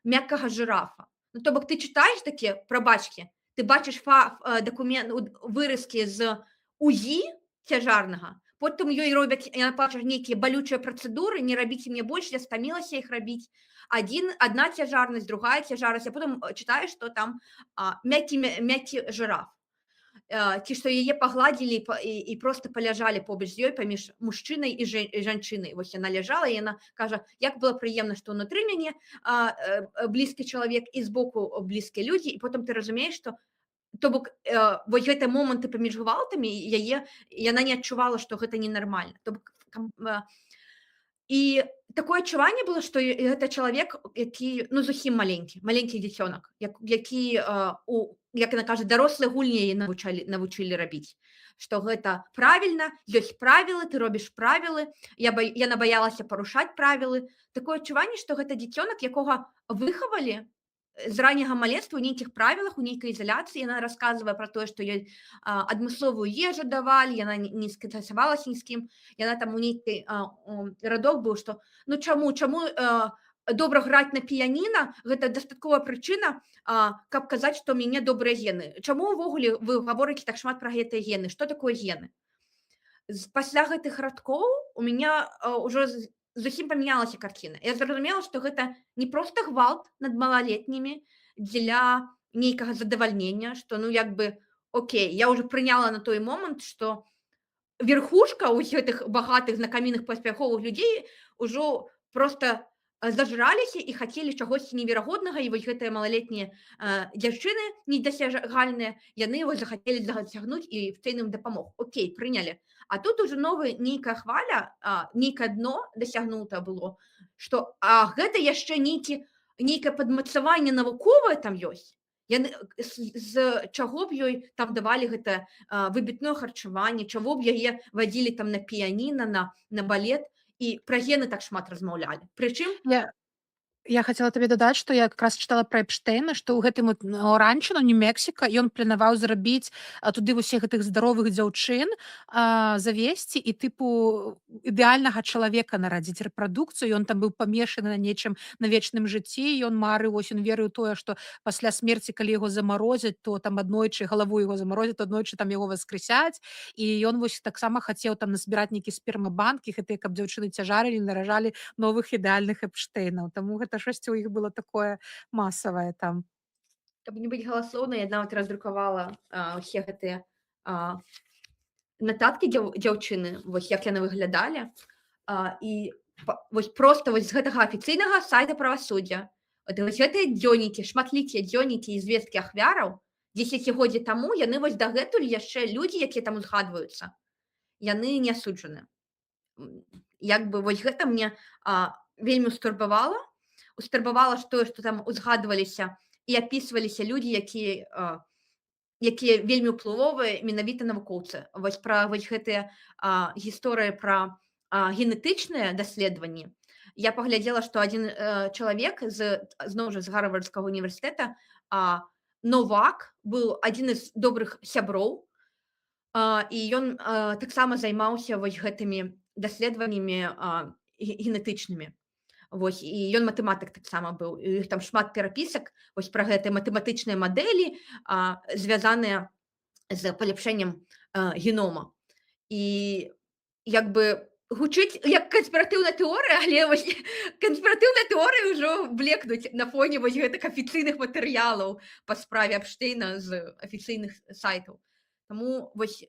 мяккага жырафа. Ну, то бок ты чытаеш такі пра бацькі, ты бачыш выразкі з УЗІ цяжарнага, потым ёй робяць, яна кажа, нейкія балючыя працэдуры, не рабіце мне больш, я стамілася іх рабіць. Адна цяжарнасць, другая цяжарнасць, а потым чытаеш, што там мяккі жыраф. Ці што яе пагладзілі і проста паляжалі побач з ёй паміж мужчынай і жанчынай. Вось яна ляжала, і яна кажа, як было прыемна, што ўнутры мяне блізкі чалавек і збоку блізкія людзі, і потым ты разумееш, што то бок вось гэтыя моманты паміж гвалтамі яна не адчувала, што гэта ненармальна. То бок і такое адчуванне было, што гэта чалавек, які ну зусім маленькі дзіцёнак, які як яна кажа, дарослыя гульні яе навучылі рабіць. Што гэта правільна, ёсць правілы, ты робіш правілы, яна баялася парушаць правілы. Такое адчуванне, што гэта дзіцёнак, якога выхавалі з ранняга маленства ў нейкіх правілах, у нейкай изаляцыі. Яна расказвае пра тое, што ёй адмысловую ежу давалі, яна не скасавалася ні з кім. Яна там у нейкай радок быў, што ну чаму добра граць на піяніна, гэта дастатковая прычына, каб казаць, што ў мяне добрыя гены. Чаму ўвогуле вы гаворыце так шмат пра гэтыя гены? Што такое гены? Пасля гэтых радкоў у мяне ўжо зусім памянялася карціна. Я зразумела, што гэта не проста гвалт над малалетнімі дзеля нейкага задавальнення, што ну як бы окей, я ўжо прыняла на той момант, што верхушка ўсіх гэтых багатых, знакамітых, паспяховых людзей ужо проста зажраліся і хацелі чагосьці неверагоднага, і вось гэтыя малалетнія дзяўчыны недасяжальныя, яны вось захацелі зацягнуць і ім дапамог. Окей, прынялі. А тут ужо новая нейкая хваля, нейкае дно дасягнута было, што гэта яшчэ нейкае падмацаванне навуковае там ёсць. З чаго б ёй там давалі гэта выбітное харчаванне, чаго б яе вадзілі там на піяніна, на балет, і пра гены так шмат размаўлялі. Прычым Я хацела табе дадаць, што я якраз чытала пра Эпштэйна, што ў гэтым ранчо, ну, Нью-Мексіка, ён планаваў зрабіць туды ўсіх гэтых здаровых дзяўчын завесці і тыпу ідэальнага чалавека нарадзіць рэпрадукцыю. Ён там быў памешаны на нечым, на вечным жыцці. Ён марыў, вось ён верыў тое, што пасля смерці, калі яго замарозяць, то там аднойчы галаву яго замарозяць, аднойчы там яго воскрэсяць. І ён вось таксама хацеў там назбіраць нейкі спермабанк, і гэтыя, каб дзяўчыны цяжарылі, наражалі новых ідэальных Эпштэйнаў. Таму гэта шосьці ў іх было такое масавае там. Каб не быць галаслоўнай, я нават раздрукавала ўсе гэтыя нататкі дзяўчыны, вось як яны выглядалі. І вось проста вось з гэтага афіцыйнага сайта правасуддзя. Вось гэтыя дзённікі, шматлікія дзённікі і звесткі ахвяраў, дзесяцігоддзі таму яны вось дагэтуль яшчэ людзі, якія там узгадваюцца, яны не асуджаны. Як бы вось гэта мне вельмі устурбавала, што там узгадваліся і апісваліся людзі, якія вельмі ўплывовыя, менавіта навукоўцы. Вось пра вось гэтыя гісторыі пра генетычныя даследаванні. Я паглядзела, што адзін чалавек зноў жа з Гарвардскага універсітэта, Новак, быў адзін з добрых сяброў, і ён таксама займаўся вось гэтымі даследаваннямі генетычнымі. Вось, і ён матэматык таксама быў. І іх там шмат перапісак вось пра гэтыя матэматычныя мадэлі, звязаныя з паляпшэннем генома. І як бы гучыць як канспіратыўная тэорыя, але вось канспіратыўныя тэорыі ўжо блекнуць на фоне вось гэтых афіцыйных матэрыялаў па справе Эпштэйна з афіцыйных сайтаў. Таму вось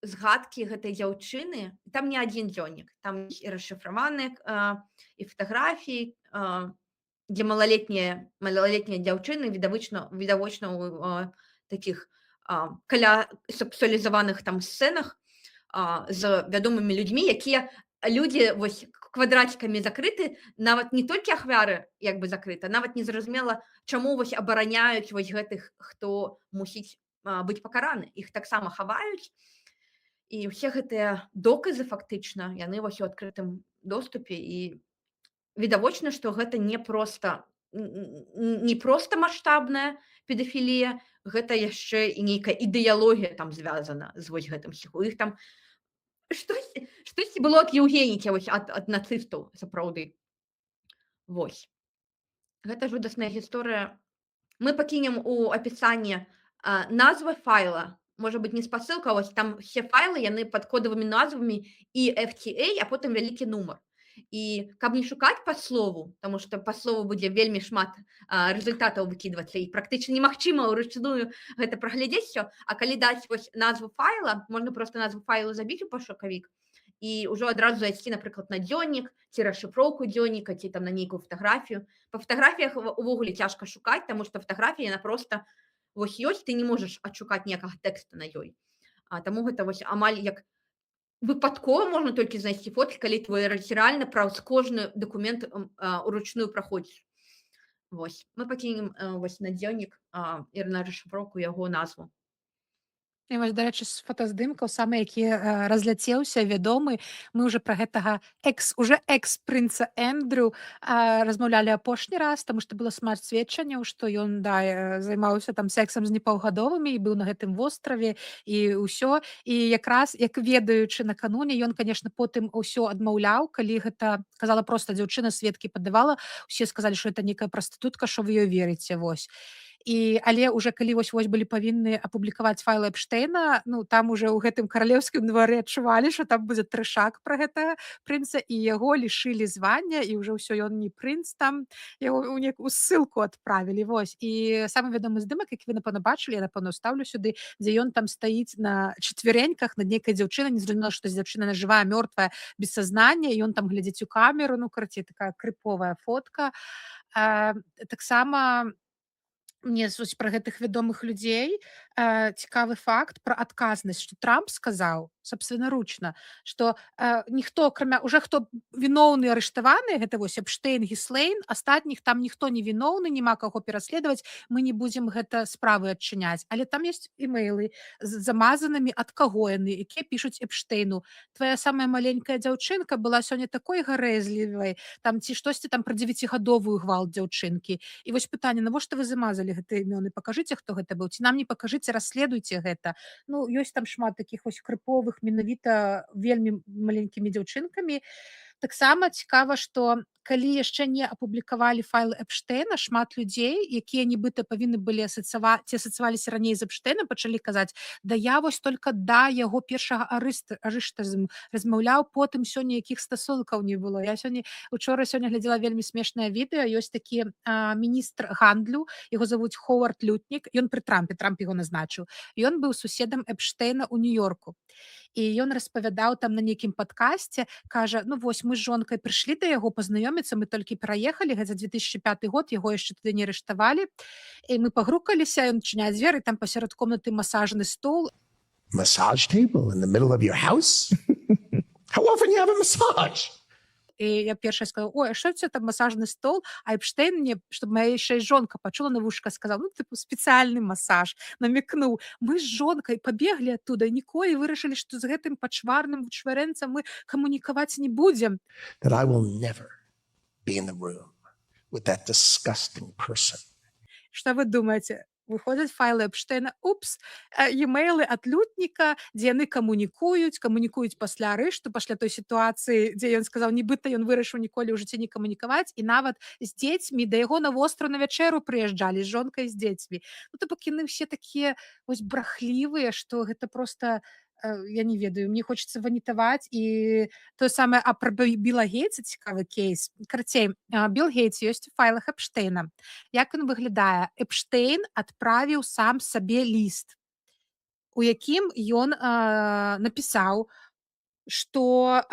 згадкі гэтай дзяўчыны, там не адзін дзённік, там і расшыфраваныя і фатаграфіі, дзе малалетнія дзяўчыны відавочна ў такіх каля сексуалізаваных там сцэнах з вядомымі людзьмі, якія людзі вось квадрацікамі закрыты, нават не толькі ахвяры як бы закрыта, нават незразумела, чаму вось абараняюць вось гэтых, хто мусіць быць пакараны. Іх таксама хаваюць. І ўсе гэтыя доказы фактычна, яны вось у адкрытым доступе, і відавочна, што гэта не проста маштабная педафілія, гэта яшчэ і нейкая ідэалогія там звязана з вось гэтым. У іх там штосьці было ад Еўгенікі, вось ад нацыстаў сапраўды. Вось. Гэта жудасная гісторыя. Мы пакінем у апісанні назвы файла можа быць, не спасылка, а вось там все файлы, яны пад кодавымі назвамі і FTA, а потым вялікі нумар. І каб не шукаць па слову, таму што па слову будзе вельмі шмат рэзультатаў выкідвацца, і практычна немагчыма ўручную гэта праглядзець усё. А калі даць вось назву файла, можна проста назву файлу забіць у пошукавік і ўжо адразу зайсці, напрыклад, на дзённік ці расшыфроўку дзённіка, ці там на нейкую фатаграфію. Па фатаграфіях увогуле цяжка шукаць, таму што фатаграфія яна проста вось ёсць, ты не можаш адшукаць ніякага тэкста на ёй. Таму гэта вось амаль як выпадкова можна толькі знайсці фоткі, калі твой рэальна праўз кожны дакумент уручную праходзіш. Вось мы пакінем вось на дзённік і на расшыфроўку яго назву. І вось, дарэчы, з фотаздымкаў самы, які разляцеўся, вядомы. Мы ўжо пра гэтага уже экс-прынца Эндрю размаўлялі апошні раз, таму што было шмат сведчанняў, што ён займаўся там сексам з непаўгадовымі і быў на гэтым востраве і ўсё. І якраз як ведаючы накануне, ён, канешне, потым ўсё адмаўляў, калі гэта казала проста дзяўчына, сведкі падавала, усе сказалі, што это нейкая прастытутка, што вы ёй верыце, вось. Але уже калі вось былі павінны апублікаваць файлы Эпштейна, ну там уже ў гэтым каралеўскім двары адчувалі, што там будзе трэшак пра гэтага прынца, і яго лішылі звання, і ўжо ўсё, ён не прынц, там яго ў нейкую ссылку адправілі, вось. І самы вядомы здымак, які вы, напэўна, бачылі, я, напэўна, устаўлю сюды, дзе ён там стаіць на чацвярэньках над нейкай дзяўчынай, незразумела, што дзяўчына жывая, мёртвая, без сазнання, і ён там глядзіць у камеру, ну, карацей, такая крыповая фотка. Таксама мне пра гэтых вядомых людзей цікавы факт пра адказнасць, што Трамп сказаў собственноручна, што ніхто, акрамя уже хто віноўны арыштаваны, гэта вось Эпштейн, Гіслейн, астатніх там ніхто не віноўны, няма каго пераследаваць, мы не будзем гэта справы адчыняць. Але там ёсць имейлы з замазанымі, ад каго яны, якія пішуць Эпштейну: твая самая маленькая дзяўчынка была сёння такой гарэзлівай, там ці штосьці там пра 9гадовую гвалт дзяўчынкі. І вось пытанне, навошта вы замазалі гэтыя імёны, пакажыце, хто гэта быў, ці нам не пакажыце, расследуйце гэта. Ну, ёсць там шмат такіх вось крыповых, менавіта вельмі маленькімі дзяўчынкамі. Таксама цікава, што калі яшчэ не апублікавалі файлы Эпштейна, шмат людзей, якія нібыта павінны былі асацыяваліся раней з Эпштейнам, пачалі казаць: да я вось только да яго першага арышта размаўляў, потым сёння якіх стасункаў не было. Я учора глядзела вельмі смешнае відэа, ёсць такі міністр гандлю, яго завуць Ховард Лютнік, ён пры Трампе, Трамп яго назначыў. Ён быў суседам Эпштейна ў Нью-Йорку. І ён распавядаў там на нейкім падкасце, кажа: ну вось мы з жонкай прыйшлі да яго пазнаёміцца, мы толькі пераехалі, гэта 2005 год, яго яшчэ туды не арыштавалі. І мы пагрукаліся, ён адчыняе дзверы, там пасярод комнаты масажны стол. Massage table in the middle of your house? How often you have a massage? І я першая сказала: ой, а що це там масажний стол? А Епштейн мне, щоб моя ще й жонка почула на вушка, сказав: ну, типу, спеціальний масаж. Намікнув. Ми з жонкою побігли оттуда, і ніколи вирішили, що з гэтим пачварним вичверенцем ми комунікувати не будемо. That I will never be in the room with that disgusting person. Что ви думаєте? Выходзяць файлы Эпштейна, e-mailы ад Лютніка, дзе яны камунікуюць пасля арышту, пасля той сітуацыі, дзе ён сказаў, нібыта ён вырашыў ніколі ў жыцці не камунікаваць, і нават з дзецьмі да яго на востраў на вячэру прыязджалі з жонкай, з дзецьмі. Ну, то бок яны ўсе такія вось брахлівыя, што гэта проста, я не ведаю, мне хочется ванітаваць. І тое самае, пра Біла Гейтса цікавы кейс. Карацей, Біл Гейтс ёсць у файлах Эпштейна. Як ён выглядае? Эпштейн адправіў сам сабе ліст, у якім ён напісаў, што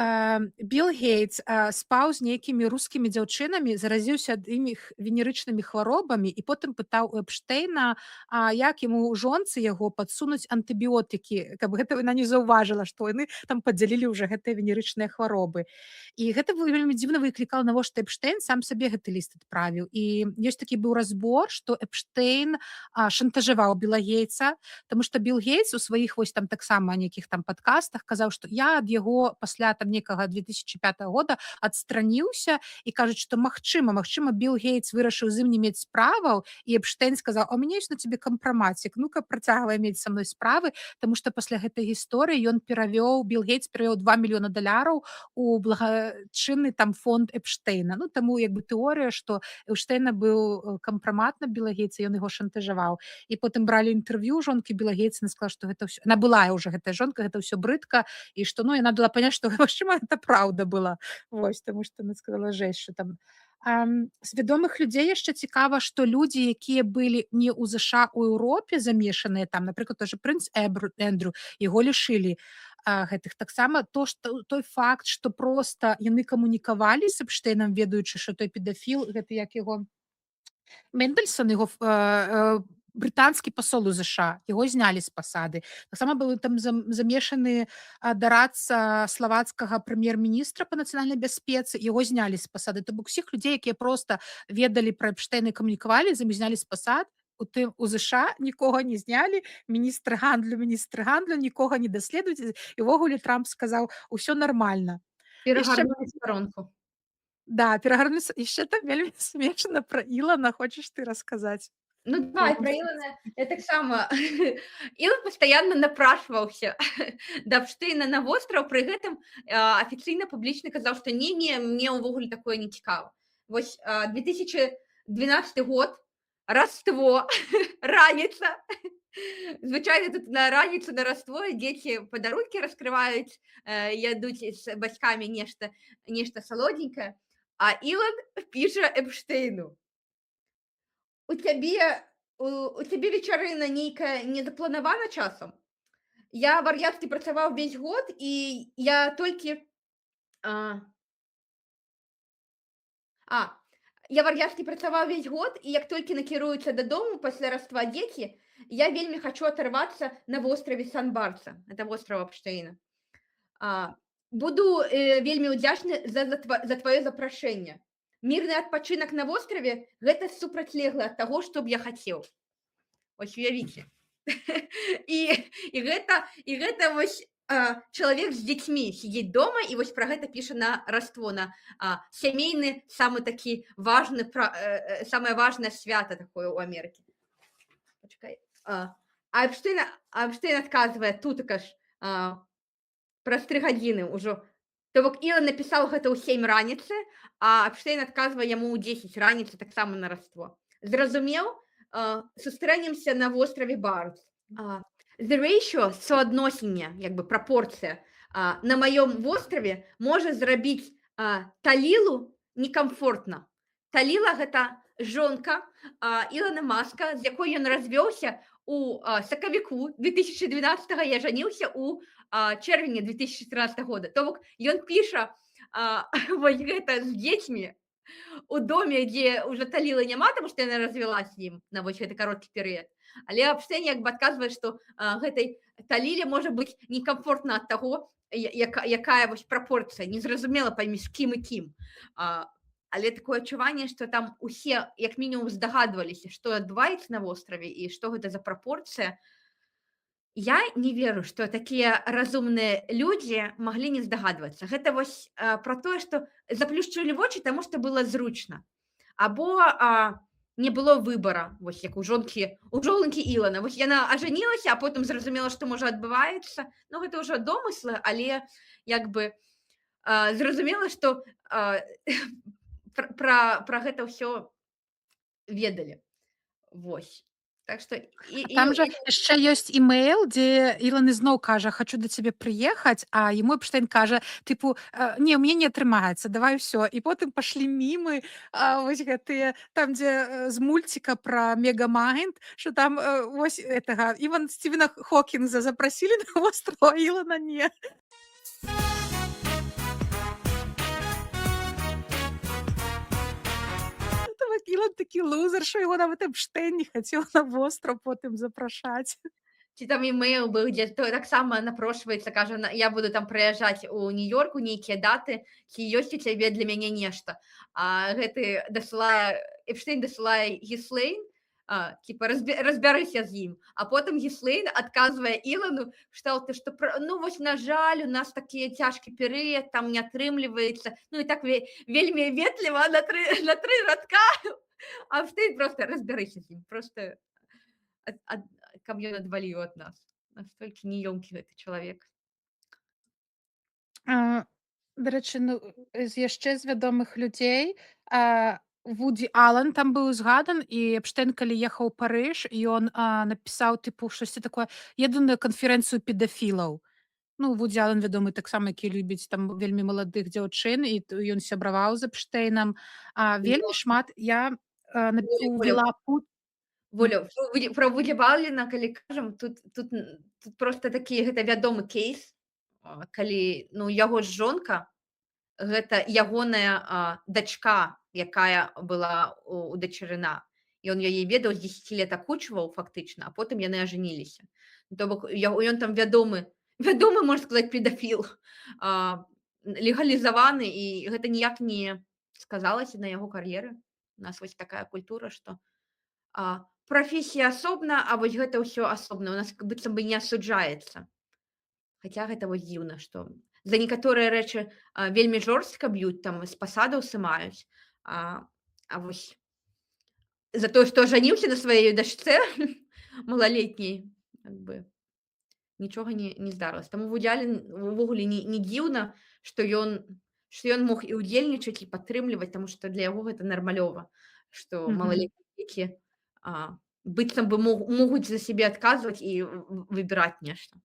Біл Гейтс спаў з нейкімі рускімі дзяўчынамі, заразіўся ад іх венерычнымі хваробамі, і потым пытаў у Эпштейна, як яму жонцы яго падсунуць антыбіотыкі, каб гэта яна не заўважыла, што яны там падзялілі ўжо гэтыя венерычныя хваробы. І гэта вельмі дзіўна выклікала, навошта Эпштейн сам сабе гэты ліст адправіў. І ёсць такі быў разбор, што Эпштейн шантажаваў Біла Гейтса, таму што Біл Гейтс у сваіх вось там таксама нейкіх там падкастах казаў, што я ад яго яго пасля там некага 2005 года адстраніўся і кажуць, што магчыма, Білл Гейтс вырашыў з ім не мець справаў, і Эпштейн сказаў: «А у мяне ёсць на цябе кампраматик, ну-ка працягвай мець са мной справы», таму што пасля гэтай гісторыі Білл Гейтс перавёў $2 мільёна у благачынны там фонд Эпштейна. Ну, таму як бы тэорыя, што Эпштейна быў кампрамат на Білла Гейтса, ён яго шантажаваў. І потым бралі інтэрв'ю жонкі Білла Гейтса, сказала, што гэта ўсё, она была ўжо гэтая жонка, гэта ўсё брыдка, і што ну яна дала паняць, што магчыма гэта праўда была. Вось, таму што она сказала жэсць, што там з вядомых людзей яшчэ цікава, што людзі, якія былі не ў ЗША, у Еўропе замешаныя там, напрыклад, той жа прынц Эндрю, яго лішылі гэтых. Таксама той факт, што проста яны камунікавалі з Эпштейнам, ведаючы, што той педафіл, гэта як яго Мендельсон, яго брытанскі пасол у ЗША, яго знялі з пасады. Таксама былі там замешаны дарадца славацкага прэм'ер-міністра па нацыянальнай бяспецы, яго знялі з пасады. То бок усіх людзей, якія проста ведалі пра Эпштейна і камунікавалі, з імі знялі з пасад. У ЗША нікога не знялі, міністр гандлю нікога не даследуюць, і ўвогуле Трамп сказаў: «Усё нармальна». Перагарнулі старонку. Да, перагарнуліся. Яшчэ там вельмі смешна пра Ілана, хочаш ты расказаць? Ну давай, про Илона. Я так само. Илон постоянно напрашивался до Эпштейна на остров, при гэтым офіцыйна публічна казаў, што не, мне ўвогуле такое не цікава. Вось 2012 год, Раство, раніца. Звычайна тут на раніцу на Раство дзеці падарункі раскрываюць, ядуць з бацькамі нешта салодненькае, а Илон піша Эпштейну: у цябе вечарына нейкая не запланавана часам? Я вар'яцкі працаваў весь год, і я толькі я вар'яцкі працаваў весь год, і як толькі накіруюцца дадому пасля Раства дзеці, я вельмі хачу аtarвацца на востраве Сан-Барца, это востраў Эпштейна. Буду вельмі ўдзячны за твоё запрашэнне. Мірны адпачынак на востраве – гэта супрацьлегла ад таго, што б я хацеў. Вось уявіце. І гэта вось чалавек з дзецьмі сидзіць дома, і вось пра гэта піша на Раство, на сямейны, самы такі важны, самае важнае свята такое ў Амерыцы. Пачакай. А Эпштейн адказвае тутака ж праз 3 гадзіны ўжо. То бок Илон напісаў гэта ў 7 раніцы, а Эпштейн адказвае яму ў 10 раніцы таксама на Раство. Зразумеў? Сустрэнемся на востраве Барнс. The ratio, суадносінне, як бы прапорцыя, на маём востраве можа зрабіць Талілу некамфортна. Таліла – гэта жонка Ілона Маска, з якой ён развёўся у сакавіку 2012, я жаніўся у чэрвені 2014 года. То бок ён піша вось гэта з дзецьмі у доме, дзе ўжо Талілы няма, таму што яна развялася з ім на вось гэты кароткі перыяд. Але Эпштейн як бы адказвае, што гэтай Таліле можа быць некамфортна ад таго, якая вось прапорцыя, незразумела паміж кім і кім. Але такое адчуванне, што там усе як мінімум здагадваліся, што адбываецца на востраве і што гэта за прапорцыя. Я не веру, што такія разумныя людзі маглі не здагадвацца. Гэта вось пра тое, што заплюшчылі вочы, таму што было зручна. Або не было выбара, вось як у жонкі Ілона. Вось яна ажанілася, а потым зразумела, што можа адбываецца. Ну, гэта ўжо домыслы, але як бы зразумела, што пра гэта ўсё ведалі. Вось. Так што Там жа яшчэ ёсць імэйл, дзе Ілон ізноў кажа: «Хачу да цябе прыехаць», а яму Эпштейн кажа тыпу: «Не, у мяне не атрымаецца, давай ўсё». І потым пашлі мімы вось гэтыя, там дзе з мульціка пра Мегамайнд, што там вось гэтага Стівена Хокінза запрасілі на востраў, а Ілона не. Ілон такі лузер, що його навіть Епштейн не хацеў на востраў потым запрашаць. Ці там імейл быў, дзе таксама напрошваецца, кажа, я буду там прыязджаць у Нью-Йорку, нейкія даты, ці ёсць у цябе для мяне нешта. Гэты Эпштейн дасылае Гіслейн, типа, разбярыся з ім. А потым Гіслейн адказвае Ілану кшталту, што ну вось на жаль, у нас такі цяжкі перыяд, там не атрымліваецца. Ну і так вельмі ветліва на тры радка. А ты просто разбярыся з ім, просто каб ён адваліў ад нас. Настолькі неёмкі гэты чалавек. Дарэчы, ну, яшчэ з вядомых людзей, Вуді Аллен там быў згадан, і Эпштэйн, калі ехаў у Парыж, ён напісаў тыпу штосьці такое, еду на канферэнцыю педафілаў. Ну, Вуді Аллен вядомы таксама, які любіць там вельмі маладых дзяўчын, і ён сябраваў з Эпштэйнам. Вельмі шмат я увела Воля, про Вуді Аллена, калі кажам, тут просто такі гэта вядомы кейс, калі ну яго ж жонка, гэта ягоная дачка, якая была удачэрына. Ён яе ведаў, з 10 лет акучваў фактычна, а потым яны ажаніліся. То бок ён там вядомы, можна сказаць, педафіл, легалізаваны, і гэта ніяк не сказалася на яго кар'еры. У нас вось такая культура, што прафесія асобна, а вось гэта ўсё асобна. У нас быццам бы не асуджаецца. Хаця гэта вось дзіўна, што за некаторыя рэчы вельмі жорстка б'юць, там з пасадаў сымаюць, а вось за тое, што ажаніўся на сваёй дачцэ малалетняй, як бы нічога не здарылася. Таму Вуді Аллен увогуле не дзіўна, што ён мог і ўдзельнічаць, і падтрымліваць, таму што для яго гэта нармалёва, што малалетнія дзеці быццам бы могуць за сябе адказваць і выбіраць нешта.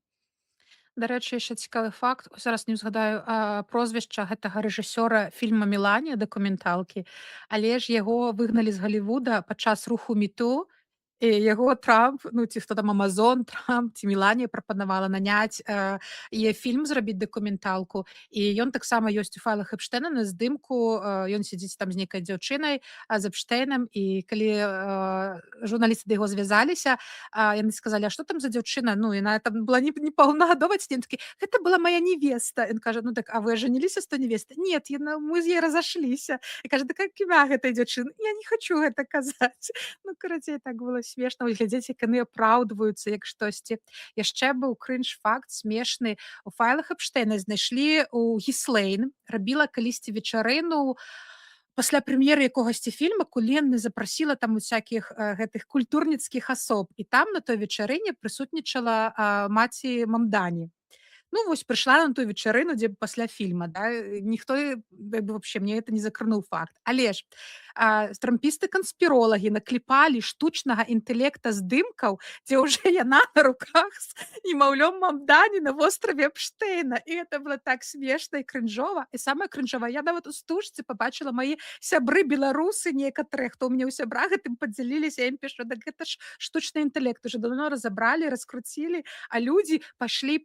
Дарэчы, яшчэ цікавы факт, зараз не ўзгадаю прозвішча гэтага рэжысёра фільма «Меланія», дакументалкі, але ж яго выгналі з Галівуда падчас руху «Мету», і яго Трамп, ну ці хто там, Амазон, Трамп ці Меланія прапанавала наняць яе фільм, зрабіць дакументалку, і ён таксама ёсць у файлах Эпштэйна на здымку, ён сядзіць там з нейкай дзяўчынай, з Эпштэйнам, і калі журналісты да яго звязаліся, яны сказалі: «А што там за дзяўчына?» Ну, яна там была не паўнагадовая, ці ён такі: «Гэта была моя невеста». Ён кажа: «Ну так, а вы ажаніліся з той невестай?» «Нет, мы з ёй разашліся». І кажа: «Так як імя гэтай дзяўчыны?» «Я не хочу гэта казаць». Ну, карацей, так было смешна глядзець, як яны апраўдваюцца як штосьці. Яшчэ быў крынж-факт смешны. У файлах Эпштэйна знайшлі у Гіслейн, рабіла калісьці вечарыну пасля прэм'еры якогасьці фільма, куды яны запрасіла там усякіх гэтых культурніцкіх асоб. І там на той вечарыне прысутнічала маці Мамдані. Ну, вось прыйшла на тую вечарыну, дзе пасля фільма, да, ніхто вообще мне это не закрануў факт. Але ж трампісты-канспіролагі накліпалі штучнага інтэлекта здымкаў, дзе ўжо яна на руках з немаўлём Мамдані на востраве Эпштэйна. І это было так смешна і крынжова. І самае крынжовае, я нават у стужцы пабачыла мае сябры беларусы некаторыя, хто ў мяне ў сябрах гэтым падзяліліся, я ім пішу: «Так гэта ж штучны інтэлект, уже давно разабралі, раскруцілі, а людзі пайшлі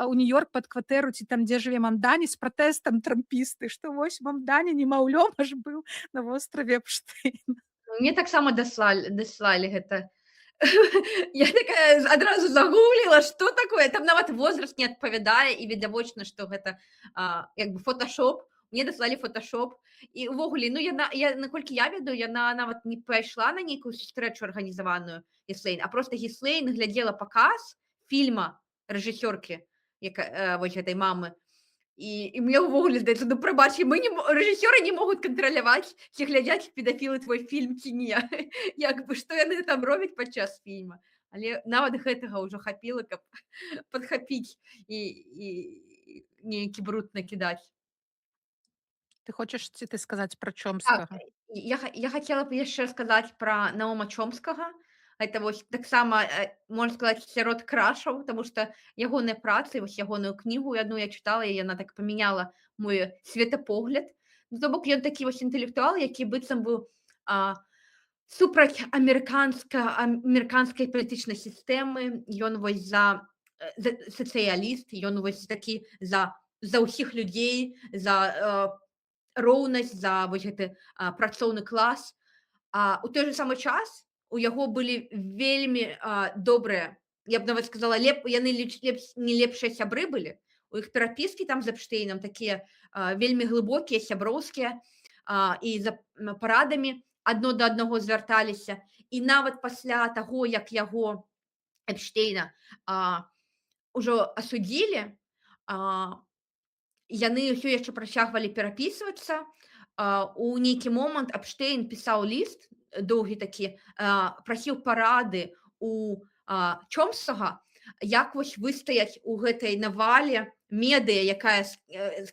у Нью-Йорк пад кватэру ці там, дзе жыве Мамдані, з пратэстам трампісты, што вось Мамдані немаўлём аж быў на востраве Эпштэйна». Мне таксама даслалі гэта. Я такая адразу загугліла, што такое, там нават возраст не адпавядае, і відавочна, што гэта як бы фоташоп. Мне даслалі фоташоп, і ўвогуле, ну наколькі я ведаю, яна нават не пайшла на нейкую сустрэчу арганізаваную Гіслейн, а проста Гіслейн глядзела паказ фільма рэжысёркі вось гэтай мамы. І мне ўвогуле здаецца, ну прабач, рэжысёры не могуць кантраляваць, ці глядзяць педафілы твой фільм ці не. Як бы што яны там робяць падчас фільма. Але нават гэтага ўжо хапіла, каб падхапіць і нейкі бруд накідаць. Ты хочаш ці ты сказаць пра Так, Чомскага? я хацела б яшчэ сказаць пра Наума Чомскага. Это вось таксама, можна сказаць, сярод крашаў, таму што ягоныя працы, вось ягоную кнігу адну я чытала, і яна так памяняла мой светапогляд. Ну, то бок ён такі вось інтэлектуал, які быццам быў супраць амерыканскай палітычнай сістэмы. Ён вось за сацыяліст, ён вось такі за ўсіх людзей, за роўнасць, за вось гэты працоўны клас. А ў той же самы час у яго былі вельмі добрыя, я б нават сказала, яны не лепшыя сябры былі. У іх перапіскі там з Эпштэйнам такія вельмі глыбокія, сяброўскія, і за парадамі. адно да аднаго звярталіся. І нават пасля таго, як яго Эпштейна ўжо асудзілі, яны ўсё яшчэ працягвалі перапісвацца. У нейкі момант Эпштейн пісаў ліст доўгі такі, прасіў парады у Чомскага, як вось выстаяць у гэтай навале медыа, якая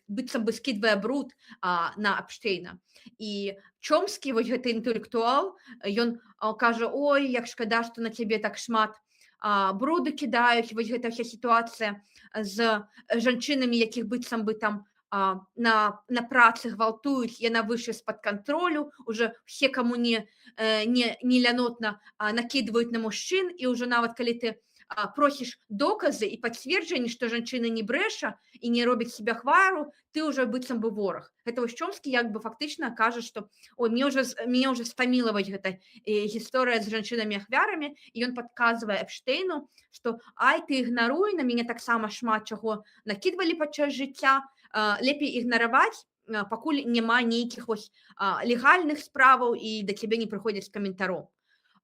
быццам бы скідвае бруд на Эпштейна. І Чомскі, вось гэты інтэлектуал, ён кажа: «Ой, як шкада, што на цябе так шмат бруду кідаюць». Вось гэта ўся сітуацыя з жанчынамі, якіх быццам бы там на працы гвалтуюць, яна выйшла з-пад кантролю, уже все, каму не лянотна, накідваюць на мужчын, і ўжо нават калі ты просіш доказы і пацверджанні, што жанчына не брэша і не робіць себе хвару, ты ўжо быццам бы вораг. Гэта вось Чомскі як бы фактычна кажа, што ой, мяне ўжо стаміла вось гэта гісторыя з жанчынамі-ахвярамі, і ён падказвае Эпштейну, што ай, ты ігнаруй, на мяне таксама шмат чаго накідвалі падчас жыцця, лепей ігнараваць, пакуль няма нейкіх вось легальных справаў і да цябе не прыходзяць каментароў.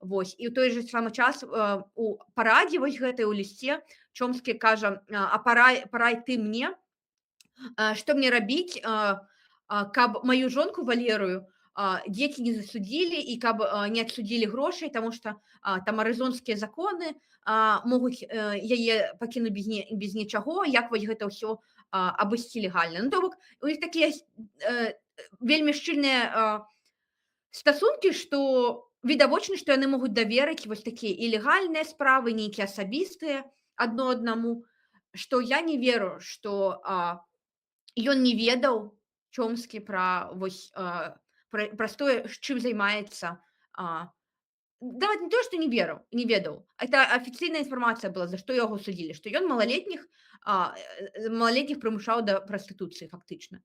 Вось. І ў той же самы час у парадзе вось гэтай у лісце Чомскі кажа: парай ты мне, што мне рабіць, каб маю жонку Валерыю дзеці не засудзілі і каб не адсудзілі грошай, таму што там арызонскія законы могуць яе пакінуць без нічаго, як вось гэта ўсё абысці легальна. Ну, то бок, у іх такія вельмі шчыльныя стасункі, што відавочна, што яны могуць даверыць вось такія і легальныя справы, нейкія асабістыя адно аднаму, што я не веру, што ён не ведаў, Чомскі, пра тое, чым займаецца. Нават не то, што не ведаў. Это афіцыйная інфармацыя была, за што яго судзілі, што ён малалетніх прымушаў да прастытуцыі фактычна.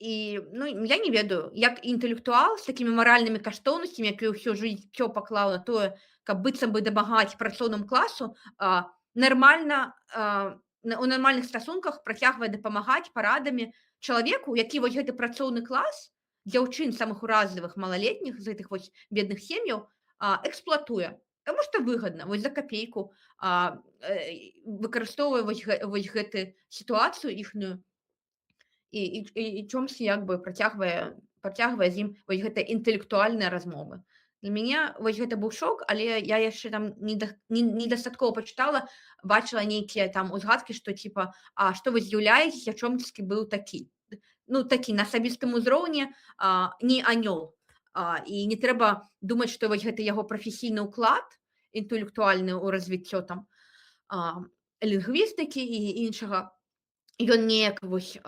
І я не ведаю, як інтэлектуал з такімі маральнымі каштоўнасцямі, які ўсё жыццё паклаў на тое, каб быццам бы дапамагаць працоўнаму класу, у нармальных стасунках працягвае дапамагаць парадамі чалавеку, які вось гэты працоўны клас дзяўчын самых уразлівых малалетніх з гэтых вось бедных сем'яў эксплуатуе, таму што выгадна, вось за капейку выкарыстоўвае вось гэту сітуацыю іхную. І Чомскі як бы працягвае з ім вось гэта інтэлектуальныя размовы. Для мяне вось гэта быў шок, але я яшчэ там недастаткова пачытала, бачыла нейкія там узгадкі, што типа, што вы здзіўляецеся, Чомскі быў такі. Ну, такі на асабістым узроўні не анёл. І не трэба думаць, што вось гэта яго прафесійны ўклад інтэлектуальны ў развіццё там лінгвістыкі і іншага, ён неяк вось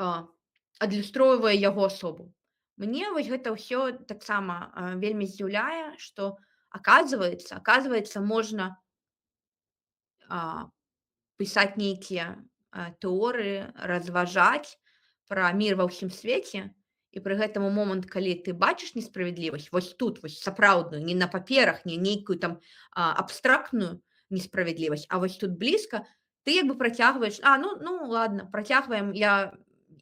адлюстроўвае яго асобу. Мне вось гэта ўсё таксама вельмі здзіўляе, што аказваецца, можна пісаць нейкія тэорыі, разважаць пра мір ва ўсім свеце, і пры гэтым у момант, калі ты бачыш несправядлівасць, вось тут, вось сапраўдную, не на паперах, не нейкую там абстрактную несправядлівасць, а вось тут блізка, ты як бы працягваеш, ладно, працягваем,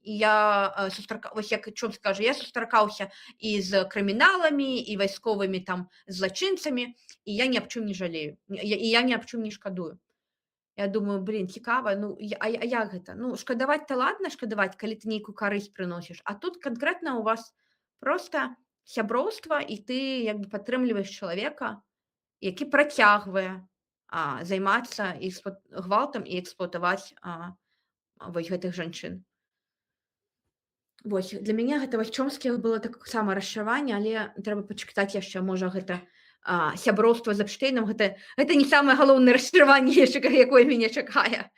вось як Чомскі кажа, я сустракаўся і з крыміналамі, і вайсковымі там злачынцамі, і я ні аб чым не жалею, і я ні аб чым не шкадую. Я думаю, цікава, як гэта? Шкадаваць-то ладна шкадаваць, калі ты нейкую карысць прыносіш, а тут канкрэтна у вас проста сяброўства, і ты як бы падтрымліваеш чалавека, які працягвае займацца гвалтам і эксплуатаваць вось гэтых жанчын. Вось, для мяне гэта вось Чомскі было таксама расчараванне, але трэба пачытаць яшчэ, можа, гэта сяброўства з Эпштейнам, гэта не самае галоўнае расчараванне, якое мяне чакае.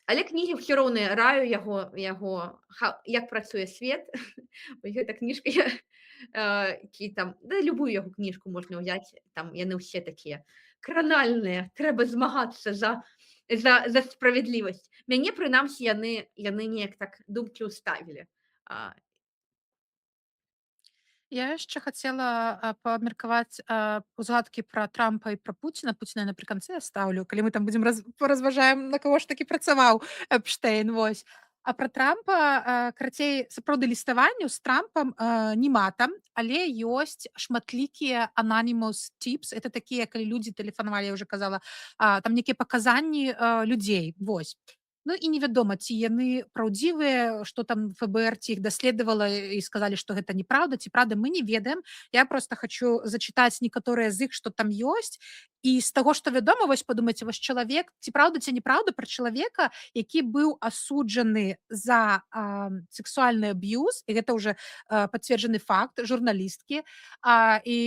Але кнігі ўсё роўна раю яго, як працуе свет. Вось гэта кніжка, любую яго кніжку можна ўзяць, там яны ўсе такія кранальныя, трэба змагацца за справядлівасць. Мяне, прынамсі, яны неяк так думкі ўставілі. Я яшчэ хацела памеркаваць узгадкі пра Трампа і пра Пуціна. Пуціна напрыканцы я ставлю, калі мы там будзем разважаем, на каго ж такі працаваў Эпштейн. Вось. А пра Трампа, карацей, сапраўды ліставанняў з Трампам нема там, але ёсць шматлікія anonymous tips. Это такія, калі людзі тэлефанавалі, я ўжо казала, там нейкія паказанні людзей. Вось. Ну і невядома, ці яны праўдзівыя, што там ФБР ці іх даследавала і сказалі, што гэта неправда, ці праўда, мы не ведаем. Я проста хачу зачытаць некаторыя з іх, што там ёсць. І з таго, што вядома, вось падумайце, вось чалавек, ці праўда, ці неправда пра чалавека, які быў асуджаны за сексуальны аб'юз, і гэта ўжо пацверджаны факт журналісткі. І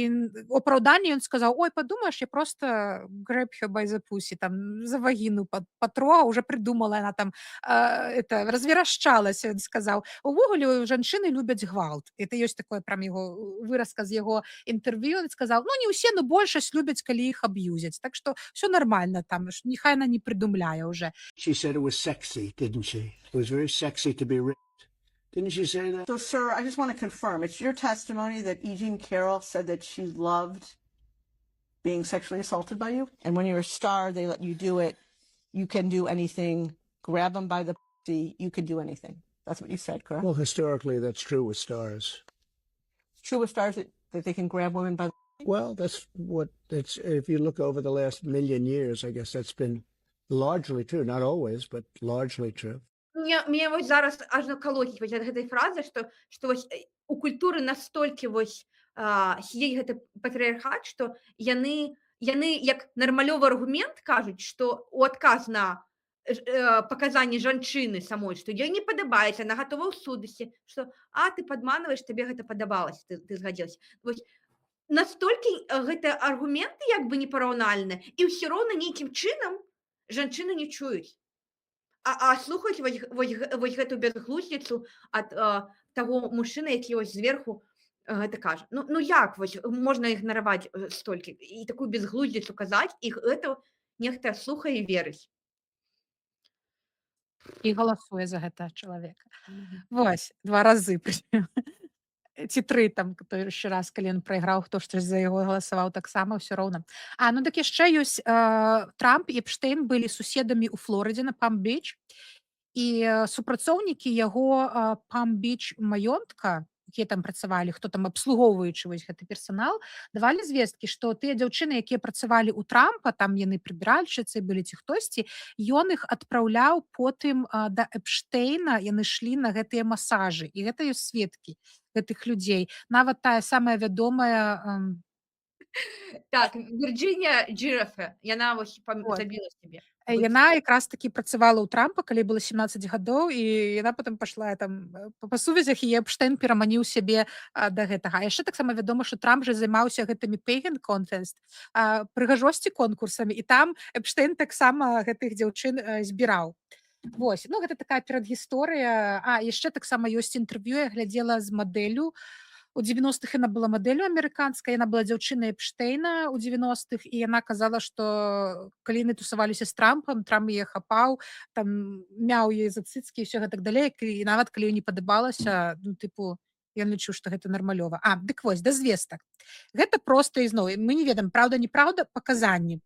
у апраўданні ён сказаў: ой, падумаеш, я просто grab her by the pussy, там за вагіну патрогаў, уже придумала, яна там это разверашчалася, ён сказаў. Увогуле жанчыны любяць гвалт. Это ёсць такое прям яго выразка з яго інтэрв'ю. Ён сказаў: ну не ўсе, но большасць любяць, калі іх аб'юзяць. Так што все нормально там, нехай она не придумляе уже. She said it was sexy, didn't she? It was very sexy to be raped. Didn't she say that? So, sir, I just want to confirm, it's your testimony that E. Jean Carroll said that she loved being sexually assaulted by you? And when you're a star, they let you do it. You can do anything. Grab them by the pussy. You can do anything. That's what you said, correct? Well, historically, that's true with stars. It's true with stars that they can grab women by the Well, that's what it's. If you look over the last million years, I guess that's been largely true. Not always, but largely true. Мне вось зараз ажно калоціць вось ад гэтай фразы, што вось у культуры настолькі вось сидзець гэты патрыархат, што яны як нармалёвы аргумент кажуць, што ў адказ на паказанні жанчыны самой, што ёй не падабаецца, яна гатова ў сутнасці, што ты падманваеш, табе гэта падабалася, ты згадзілася. Вось настолькі гэта аргументы як бы непараўнальныя, і ўсё роўна нейкім чынам жанчыны не чуюць. Слухаць вось гэту бязглуздзіцу ад таго мужчыны, які вось зверху гэта кажа. Ну як вось можна ігнараваць столькі і такую бязглуздзіцу казаць, і гэта нехта слухае і верыць. І галасуе за гэта чалавека. Вось, 2 разы прычым. Ці 3 там той яшчэ раз, калі ён прайграў, хто ж за яго галасаваў, таксама ўсё роўна. Ну так яшчэ ёсць Трамп і Эпштейн былі суседамі ў Флорыдзе на Пам-Біч, і супрацоўнікі яго Пам-Біч маёнтка, якія там працавалі, хто там абслугоўваючы вось гэты персанал, давалі звесткі, што тыя дзяўчыны, якія працавалі ў Трампа, там яны прыбіральшчыцы былі ці хтосьці, ён іх адпраўляў потым да Эпштейна, яны шлі на гэтыя масажы, і гэта ёсць сведкі гэтых людзей. Нават тая самая вядомая Так, Вірджынія Джірафе, яна вось забіла сябе. яна якраз такі працавала ў Трампа, калі было 17 гадоў, і яна потым пашла там па сувязях, і Эпштейн пераманіў сябе да гэтага. А яшчэ таксама вядома, што Трамп жа займаўся гэтымі pageant contest, прыгажосці конкурсамі, і там Эпштейн таксама гэтых дзяўчын збіраў. Вось, ну гэта такая перадгісторыя. Яшчэ таксама ёсць інтэрв'ю, я глядзела з мадэллю. У 90-х яна была мадэллю амерыканскай, яна была дзяўчынай Эпштейна ў 90-х, і яна казала, што калі яны тусаваліся з Трампам, Трамп яе хапаў, там мяў яе за цыцкі і ўсё гэтак далей, і нават калі ёй не падабалася, ну тыпу, ён лічыў, што гэта нармалёва. Дык вось, да звестак. Гэта проста ізноў, мы не ведаем, праўда, неправда, паказанні.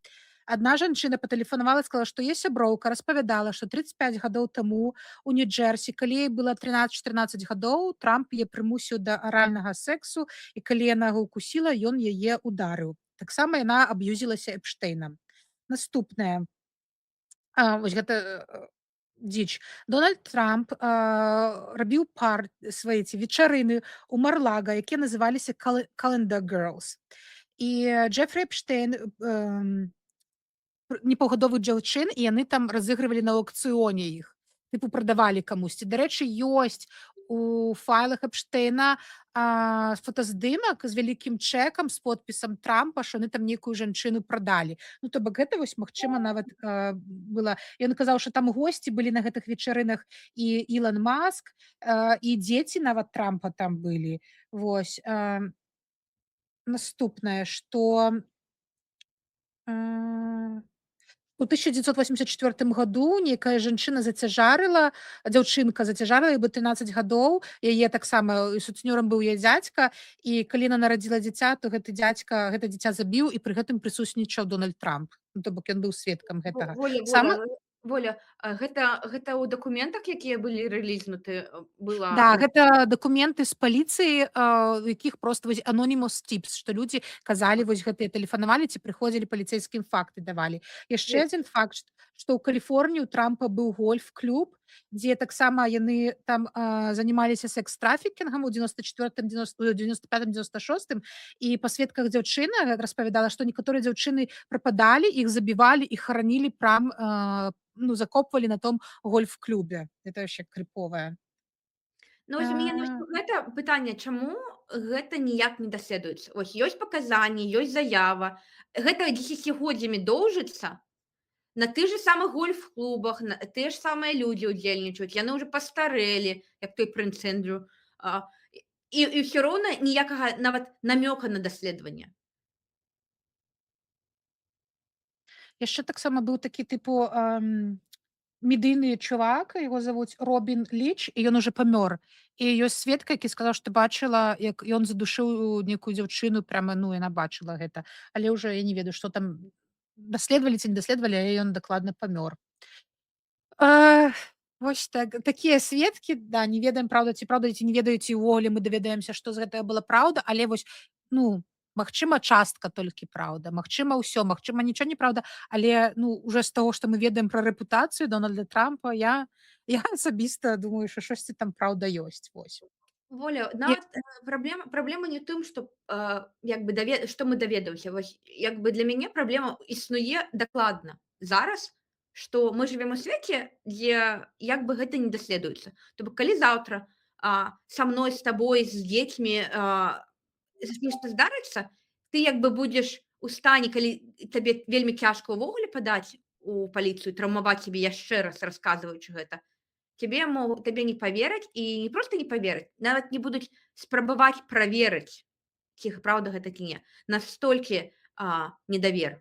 Адна жанчына патэлефанавала і сказала, што яе сяброўка распавядала, што 35 гадоў таму у Нью-Джерсі, калі ёй было 13-14 гадоў, Трамп яе прымусіў да аральнага сэксу, і калі яна яго ўкусіла, ён яе ударыў. Таксама яна аб'юзілася Эпштейнам. Наступнае. Вось гэта дзіч. Дональд Трамп рабіў свае ці вечарыны ў Мар-Лага, якія называліся Calendar Girls. І Джефрі Эпштейн непаўгадовых дзяўчын, і яны там разыгрывалі на аўкцыёне іх, тыпу прадавалі камусьці. Дарэчы, ёсць у файлах Эпштейна фотаздымак з вялікім чэкам з подпісам Трампа, што яны там нейкую жанчыну прадалі. Ну то бок гэта вось магчыма нават была. Ён казаў, што там госці былі на гэтых вечарынах, і Ілон Маск, і дзеці нават Трампа там былі. Вось. Наступнае, што у 1984 году нейкая жанчына зацяжарыла, дзяўчынка зацяжарыла, бы 13 гадоў, яе таксама суцэнёрам быў яе дзядзька, і калі яна нарадзіла дзіця, то гэта дзіця забіў, і пры гэтым прысутнічаў Дональд Трамп. Ну, то бок ён быў сведкам гэтага. Воля, гэта ў дакументах, якія былі рэлізнуты, была Да, гэта дакументы з паліцыі, у якіх проста вось anonymous tips, што людзі казалі, вось гэтыя тэлефанавалі ці прыходзілі паліцэйскім факты давалі. Яшчэ адзін факт, што ў Каліфорніі ў Трампа быў гольф-клуб, дзе таксама яны там занімаліся секс-трафікінгам у 94 95 96 і па сведках дзяўчына распавядала, што некаторыя дзяўчыны прападалі, іх забівалі і харанілі прам ну, закопвалі на том гольф-клубе. Это вообще крыповае. Ну, вось у мяне А, гэта пытанне, чаму гэта ніяк не даследуецца? Вось ёсць паказанні, ёсць заява. Гэта дзесяцігоддзямі доўжыцца. На тых же самых гольф-клубах, тыя ж самыя людзі ўдзельнічаюць, яны ўжо пастарэлі, як той прынц Эндрю. А, і ўсё роўна ніякага нават намёка на даследаванне. яшчэ таксама быў такі тыпу медыйны чувак, яго завуць Робін Ліч, і ён уже памёр. І ёсць сведка, які сказаў, што бачыла, як ён задушыў некую дзяўчыну, пряма ну яна бачыла гэта. Але ўжо я не ведаю, што там даследавалі ці не даследавалі, але ён дакладна памёр. А, вось так, такія сведкі, да, не ведаем, праўда, ці не ведаю, ці ўвогуле мы даведаемся, што з гэтага была праўда, але вось, ну, магчыма, частка толькі праўда, магчыма, ўсё, магчыма, нічого не праўда, але, ну, уже з таго, што мы ведаем пра рэпутацыю Дональда Трампа, я асабіста думаю, што штосьці там праўда ёсць, вось. Воля, І нават праблема не ў тым, што як бы што мы даведаемся. Вось як бы для мяне праблема існуе дакладна зараз, што мы жывем у свеце, дзе як бы гэта не даследуецца. То бок калі заўтра са мной, з табой, з дзецьмі нешта здарыцца, ты як бы будзеш у стане, калі табе вельмі цяжка ўвогуле падаць у паліцыю, траўмаваць сябе яшчэ раз расказваючы гэта. Табе не павераць і не проста не павераць, нават не будуць спрабаваць праверыць, ці праўда гэта ці не. Настолькі недавер.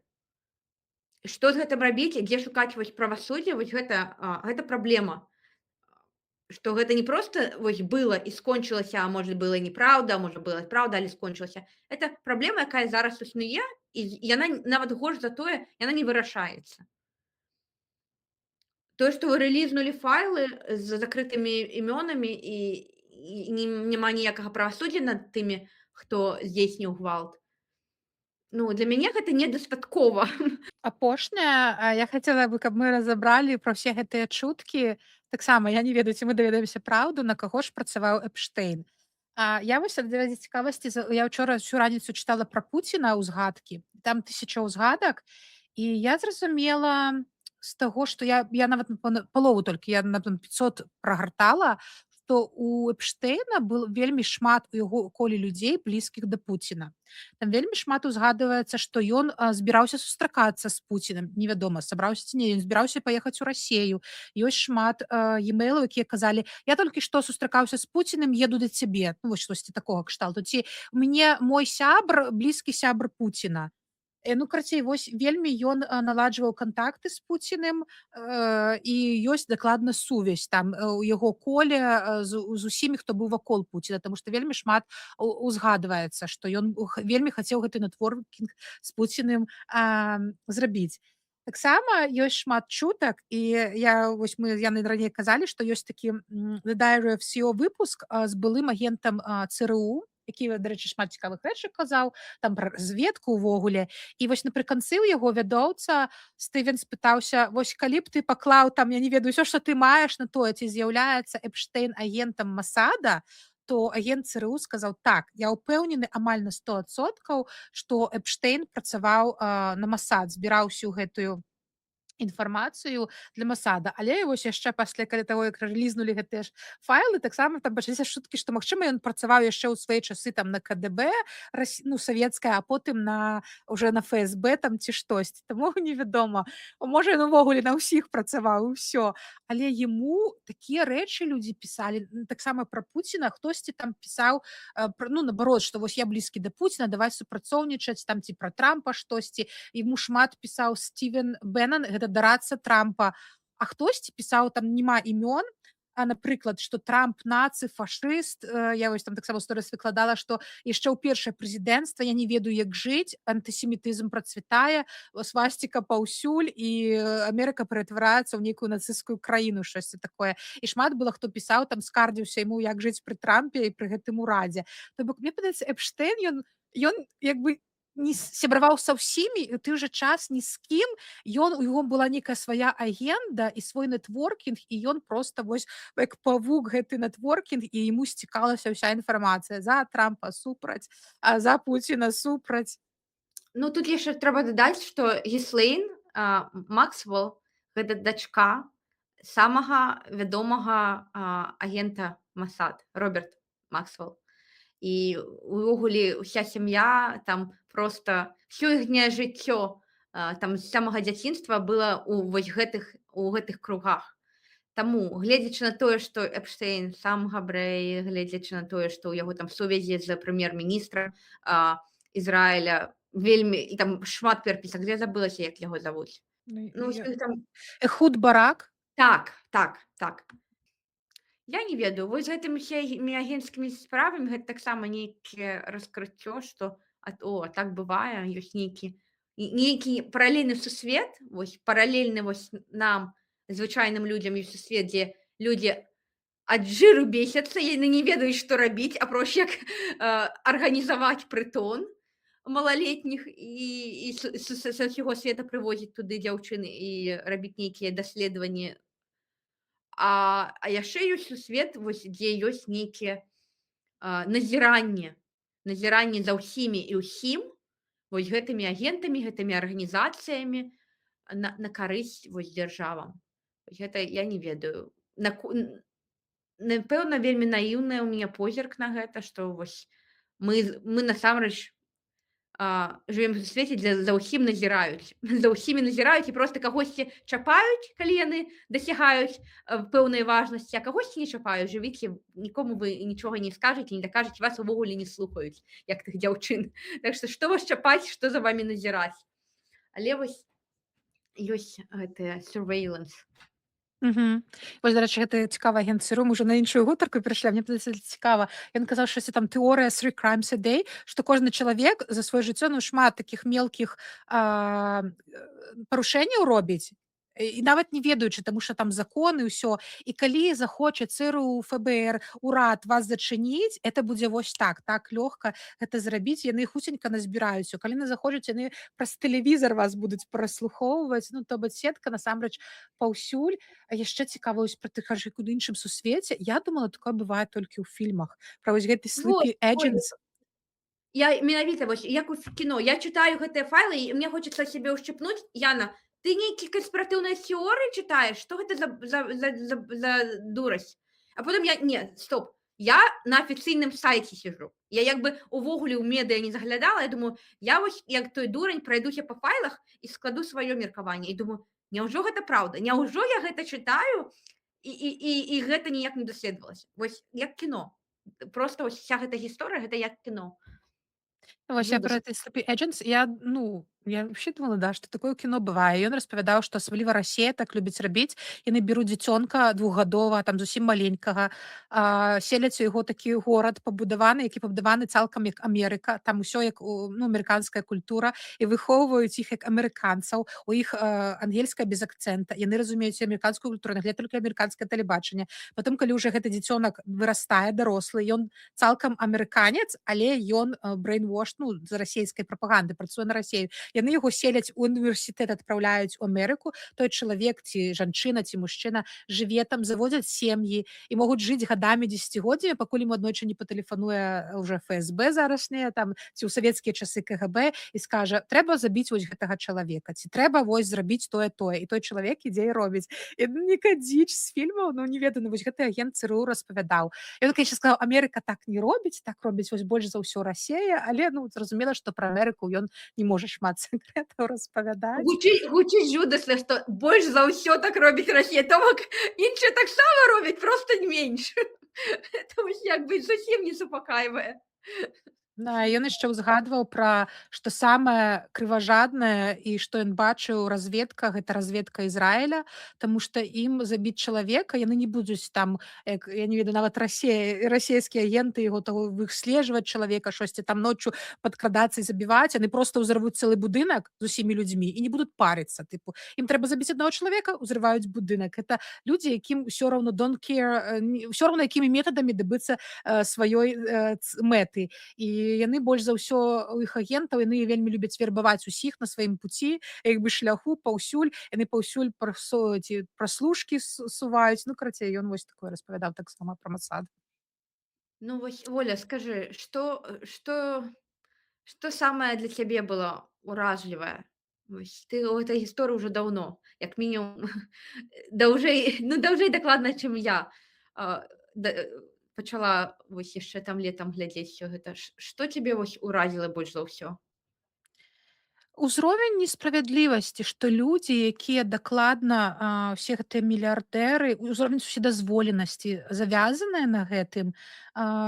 Што з гэтым рабіць, дзе шукаць вось правасуддзе, вось гэта праблема. Што гэта не проста вось было і скончылася, а можа была неправда, а можа была праўда, але скончылася. Это праблема, якая зараз існуе, і яна нават горш за тое, яна не вырашаецца. Тое, што вы рэлізнулі файлы з закрытымі імёнамі і няма ніякага правасуддзя над тымі, хто здзейсніў гвалт. Ну, для мяне гэта недастаткова. апошняе, я хацела бы, каб мы разабралі пра ўсе гэтыя чуткі. Таксама я не ведаю, ці мы даведаемся праўду, на каго ж працаваў Эпштейн. Я вось ради цікавасці я ўчора всю раніцу чытала пра Пуціна ўзгадкі. Там 1000 ўзгадак, і я зразумела з таго, што я нават палову толькі я на 500 прагартала, што у Эпштейна был вельмі шмат у яго коле людзей блізкіх да Пуціна. Там вельмі шмат узгадваецца, што ён збіраўся сустракацца з Пуцінам, невядома, сабраўся ці не, ён збіраўся паехаць у Расею. Ёсць шмат e-мэйлаў, якія казалі: я толькі што сустракаўся з Пуцінам, еду да цябе. Ну вось штосьці такога кшталту. Ці у мяне мой сябр, блізкі сябр Пуціна. Ну, карацей, вось вельмі ён наладжваў кантакты з Пуціним, і ёсць дакладна сувязь там у яго коле з усімі, хто быў вакол Пуціна, таму што вельмі шмат узгадваецца, што ён вельмі хацеў гэты нетворкінг з Пуціним зрабіць. Таксама ёсць шмат чутак, і яны раней казалі, што ёсць такі The Diary of CEO выпуск з былым агентам ЦРУ, які, дарэчы, шмат цікавых рэчаў казаў, там пра разведку ўвогуле. І вось напрыканцы ў яго вядоўца Стывен спытаўся: вось калі б ты паклаў там, я не ведаю, ўсё, што ты маеш на тое, ці з'яўляецца Эпштейн агентам Масада, то агент ЦРУ сказаў: так, я ўпэўнены амаль на 100%, што Эпштейн працаваў на Масад, збіраў усю гэтую інфармацыю для Масада. Але вось яшчэ пасля таго, як рэлізнулі гэтыя ж файлы, таксама там пачаліся шуткі, што магчыма ён працаваў яшчэ ў свае часы там на КДБ савецкае, а потым уже на ФСБ там ці штосьці. Таму невядома, можа ён увогуле на ўсіх працаваў і ўсё. Але яму такія рэчы людзі пісалі таксама пра Пуціна. Хтосьці там пісаў наоборот, што вось я блізкі да Пуціна, давай супрацоўнічаць там ці пра Трампа штосьці. Яму шмат пісаў Стівен Беннан, гэта дарацца Трампа, а хтосьці пісаў, там няма імён, напрыклад, што Трамп нацы, фашыст, я вось там таксама сторыс выкладала, што яшчэ ў першае прэзідэнцтва я не ведаю, як жыць, антысемітызм працвітае, свасціка паўсюль і Амерыка ператвараецца ў нейкую нацысцкую краіну, штосьці такое. І шмат было хто пісаў, там скардзіўся яму, як жыць пры Трампе і пры гэтым урадзе. То бок мне падаецца, Эпштэйн ён як бы не сябраваў са ўсімі, і ў той жа час ні з кім. У яго была нейкая свая агенда і свой нетворкінг, і ён проста вось як павук гэты нетворкінг, і яму сцікалася ўся інфармацыя за Трампа супраць, а за Пуціна супраць. Ну, тут яшчэ трэба дадаць, што Гіслейн Максвелл — гэта дачка самага вядомага агента Масад, Роберт Максвелл. І увогуле ўся сям'я там проста ўсё іхняе жыццё там з самага дзяцінства было у гэтых кругах. Таму, гледзячы на тое, што Эпштэйн сам габрэй, гледзячы на тое, што ў яго там сувязі з прэм'ер-міністрам Ізраіля вельмі, і там шмат перапісак, я забылася, як яго завуць. Ну, там... Эхуд Барак? Так. Я не ведаю, вось з гэтымі агенцкімі справамі гэта таксама нейкае раскрыццё, што так бывае, ёсць нейкі паралельны сусвет, вось паралельны вось нам, звычайным людзям, ёсць сусвет, дзе людзі ад жыру бесяцца, яны не ведаюць, што рабіць, апроч як арганізаваць прытон малалетніх і са ўсяго света прывозіць туды дзяўчыны і рабіць нейкія даследаванні. А яшчэ ёсць сусвет, вось, дзе ёсць нейкія назіранне за ўсімі і ўсім, вось гэтымі агентамі, гэтымі арганізацыямі на карысць вось дзяржавам. Гэта я не ведаю. Напэўна, вельмі наіўны ў мяне позірк на гэта, што вось мы насамрэч жывем у свеце, дзе за ўсім назіраюць. За ўсімі назіраюць і проста кагосьці чапаюць, калі яны дасягаюць пэўнай важнасці, а кагосьці не чапаюць, жывіце, нікому вы нічога не скажаце, не дакажаце, вас увогуле не слухаюць, як тых дзяўчын. Так што вас чапаць, што за вамі назіраць. Але вось ёсць гэтая surveillance. Вось, дарэчы, гэта цікавы агент ЦРУ, мы ўжо на іншую гутарку перайшлі, мне падаецца цікава. Ён казаў, што там тэорыя 3 crimes a day, што кожны чалавек за сваё жыццё шмат такіх мелкіх парушэнняў робіць, і нават не ведаючы, таму што там закон і ўсё. І калі захоча ЦРУ, ФБР, урад вас зачыніць, это будзе вось так лёгка гэта зрабіць, яны хуценька назбіраюць. Калі не захочуць, яны праз тэлевізар вас будуць праслухоўваць, то бок сетка насамрэч паўсюль. А яшчэ цікава вось пра тых у іншым сусвеце. Я думала, такое бывае толькі ў фільмах. Пра вось гэты Sleepy Agents. Я менавіта вось як у кіно, я чытаю гэтыя файлы, і мне хочацца сябе ўшчыпнуць. Яна, ты нейкія канспіратыўныя тэорыі чытаеш? Што гэта за дурасць? А потым стоп. Я на афіцыйным сайце сижу. Я як бы увогуле ў медыа не заглядала. Я думаю, я вось як той дурань прайдуся па файлах і складу сваё меркаванне. І думаю, няўжо гэта праўда? Няўжо я гэта чытаю і гэта ніяк не даследавалася? Вось як кіно. Просто вось вся гэта гісторыя, гэта як кіно. Вось я пра гэты Sleepy Agents, я вообще думала, што такое кіно бывае. Ён распавядаў, што асабліва Расія так любіць рабіць. Яны беруць дзіцёнка двухгадовага, там зусім маленькага, селяць у яго такі горад пабудаваны, які пабудаваны цалкам як Амерыка. Там усё як амерыканская культура, і выхоўваюць іх як амерыканцаў. У іх ангельская без акцэнта. Яны разумеюць амерыканскую культуру, наглядаюць толькі амерыканскае тэлебачанне. Потым, калі ўжо гэты дзіцёнак вырастае, дарослы, ён цалкам амерыканец, але ён brainwash, з расійскай прапаганды, працуе на Расію. Яны яго селяць у універсітэт, адпраўляюць у Амерыку. Той чалавек, ці жанчына, ці мужчына жыве там, заводзяць сем'і і могуць жыць гадамі, дзесяцігоддзямі, пакуль ім аднойчы не патэлефануе ўжо ФСБ зарашнія, там, ці ў савецкія часы КГБ, і скажа, трэба забіць вось гэтага чалавека, ці трэба вось зрабіць тое. І той чалавек ідзе і робіць. І нейкая дзіч з фільмаў, не ведаю, вось гэты агент ЦРУ распавядаў. Ён, конечно, сказаў, Амерыка так не робіць, так робіць вось больш за ўсё Расія, але зразумела, што пра Амерыку ён не можа шмат секрэтаў распавядаць. Гучыць жудасна, што больш за ўсё так робіць Расія, то бок іншыя таксама робяць, проста не менш. Это вось як бы зусім не супакайвае. Да, ён яшчэ ўзгадваў пра што самае крыважаднае і што ён бачыў разведка гэта разведка Ізраіля, таму што ім забіць чалавека яны не будуць там як я не ведаю нават расейскія агенты яго таго выслежваць чалавека штосьці там ноччу падкрадацца і забіваць яны просто ўзарвуць цэлы будынак з усімі людзьмі і не будуць парыцца тыпу ім трэба забіць аднаго чалавека ўзрываюць будынак это людзі якім усё роўна don't care ўсё роўна якімі метадамі дабыцца сваёй мэты і яны больш за ўсё у іх агентаў яны вельмі любяць вербаваць усіх на сваім пуці як бы шляху паўсюль яны паўсюль праслушкі суваюць ну карацей ён вось такое распавядаў таксама пра Масад. Ну вось, Оля, скажы, что самое для цябе было уражлівае? Вось ты ў гэтай гісторыі ўжо даўно, як мінімум даўжэй дакладна, чым я а, да, пачала вось яшчэ там летам глядзець усё гэта. Што цябе вось уразіла больш за ўсё? Узровень несправядлівасці, што людзі, якія дакладна ўсе гэтыя мільярдэры, узровень уседазволенасці завязаныя на гэтым,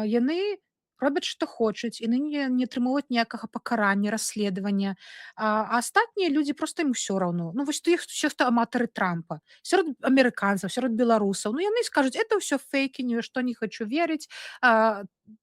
яны робяць што хочуць, яны не атрымоўваюць ніякага пакарання, расследавання. Астатнія людзі проста ім усё раўно. Ну вось тых усе, хто аматары Трампа, сярод амерыканцаў, сярод беларусаў. Ну яны скажуць это ўсё фейкі, ні во што не хачу верыць.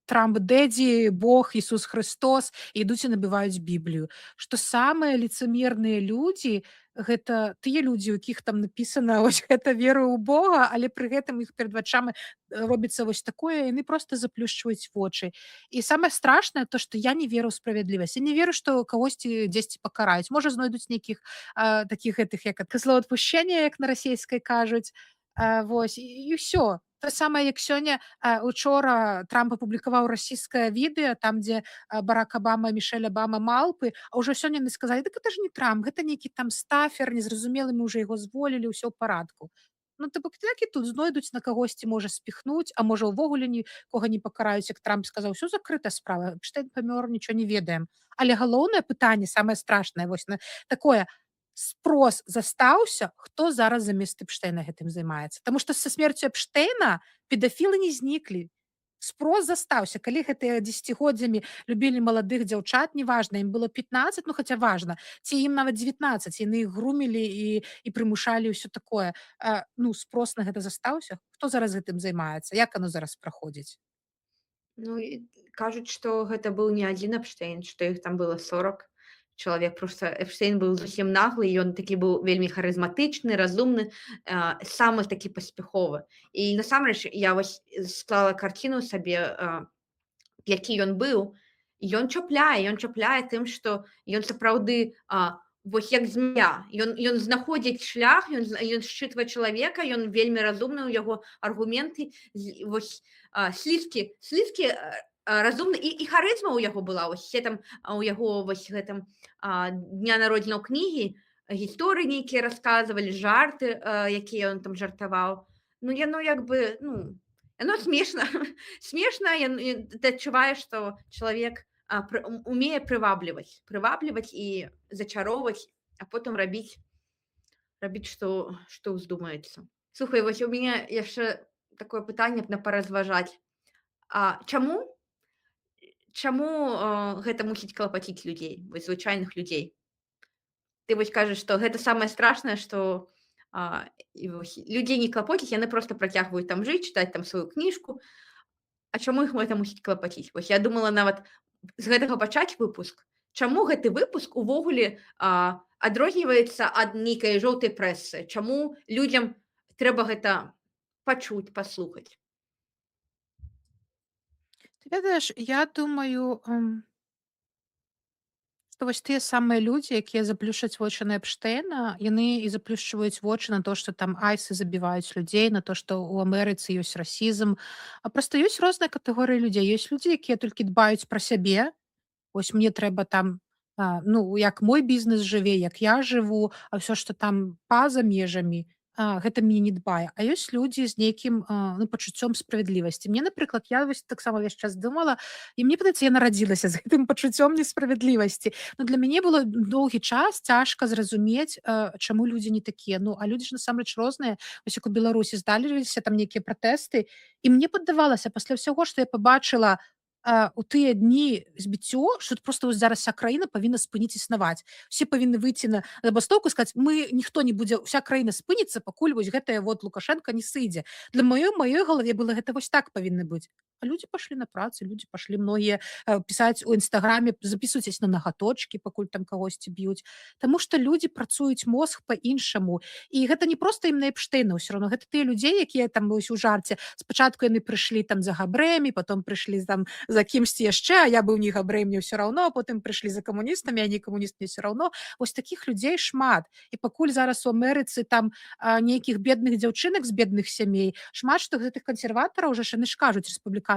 Трамп дэдзі, Бог, Ісус Христос і ідуць і набываюць Біблію. Што самыя лицемерныя людзі гэта тыя людзі, у якіх там напісана вось гэта вера ў Бога, але пры гэтым іх перад вачамі робіцца вось такое, яны проста заплюшчваюць вочы. І самае страшнае то, што я не веру ў справядлівасць. Я не веру, што кагосьці дзесьці пакараюць. Можа знойдуць нейкіх такіх гэтых як козлоотпушчення, як на расейскай кажуць. Вось і ўсё. Тое самае, як сёння учора Трамп апублікаваў расійскае відэа, там, дзе Барак Абама і Мішэль Абама малпы, а ўжо сёння яны сказалі, дык гэта ж не Трамп, гэта нейкі там стафер, незразумелы, мы ўжо яго зволілі, ўсё ў парадку. Ну, тыпу, так і тут знойдуць на кагосьці можа спіхнуць, а можа ўвогуле нікога не пакараюць, як Трамп сказаў, усё закрыта справа, Эпштэйн памёр, нічого не ведаем. Але галоўнае пытанне, самае страшнае, вось такое, спрос застаўся, хто зараз замест Эпштэйна гэтым займаецца. Таму што са смерцю Эпштэйна педафілы не зніклі. Спрос застаўся, калі гэтыя дзесяцігоддзямі любілі маладых дзяўчат, неважна, ім было 15, ну хаця важна, ці ім нават 19, яны іх грумілі і прымушалі ўсё такое. Ну, спрос на гэта застаўся. Хто зараз гэтым займаецца? Як оно зараз праходзіць? Ну, і кажуць, што гэта быў не адзін Эпштэйн, што іх там было 40 чалавек. Проста Эпштэйн быў зусім наглы, і ён такі быў вельмі харызматычны, разумны, самы такі паспяховы. І насамрэч я вось склала карціну сабе, які ён быў, і ён чапляе тым, што ён сапраўды вось як змя. Ён знаходзіць шлях, ён счытвае чалавека, ён вельмі разумны, у яго аргументы вось слізкі разумны і харызма ў яго была вось там у яго вось гэтым дня народзінаў кнігі гісторыі нейкія расказвалі жарты якія ён там жартаваў ну яно як бы ну яно смешна смешна ты адчуваеш што чалавек умее прывабліваць і зачароўваць а потым рабіць што ўздумаецца. Слухай, вось у мяне яшчэ такое пытанне на паразважаць. Чаму гэта мусіць клапаціць людзей, вось звычайных людзей? Ты вось кажаш, што гэта самае страшнае, што людзей не клапоціць, яны проста працягваюць там жыць, чытаць там сваю кніжку. А чаму іх гэта мусіць клапаціць? Вось я думала нават з гэтага пачаць выпуск. Чаму гэты выпуск увогуле адрозніваецца ад нейкай жоўтай прэсы? Чаму людзям трэба гэта пачуць, паслухаць? Ты ведаеш, я думаю, што вось тыя самыя людзі, якія заплюшчаць вочы на Эпштэйна, яны і заплюшчваюць вочы на то, што там айсы забіваюць людзей, на то, што ў Амерыцы ёсць расізм. А проста ёсць розныя катэгорыі людзей. Ёсць людзі, якія толькі дбаюць пра сябе. Вось мне трэба там, ну, як мой бізнес жыве, як я жыву, а ўсё, што там па-за межамі, гэта мне не дбае. А ёсць людзі з нейкім ну, пачуццём справядлівасці. Мне, напрыклад, я вось таксама ўвесь час думала, і мне падаецца, я нарадзілася з гэтым пачуццём несправядлівасці. Ну, для мяне было доўгі час цяжка зразумець, чаму людзі не такія. Ну, а людзі ж насамрэч розныя. Вось як у Беларусі здаліліся там нейкія пратэсты, і мне паддавалася пасля ўсяго, што я пабачыла у тыя дні збіццё, што проста вось зараз вся краіна павінна спыніць існаваць. Усе павінны выйти на забастоўку і сказаць: мы ніхто не будзе, вся краіна спыніцца, пакуль вось гэтая вот Лукашенко не сыдзе. Для маёй галаве было гэта вось так павінна быць. А людзі пашлі на працу, людзі пашлі многія пісаць у інстаграме, запісвайцеся на нагаточкі, пакуль там кагосьці б'юць. Таму што людзі працуюць мозг па-іншаму. І гэта не проста ім на Эпштэйна ўсё роўно, гэта тыя людзей, якія там вось у жарце. Спачатку яны прыйшлі там за габрэмі, потом прыйшлі там за кімсьці яшчэ, а я быў не габрэй, мне ўсё раўно, а потым прыйшлі за камуністамі, а не камуніст, мне ўсё раўно. Вось такіх людзей шмат. І пакуль зараз у Амерыцы там нейкіх бедных дзяўчынак з бедных сямей, шмат што гэтых кансерватараў уже ж яны ж кажуць рэспубліканцаў: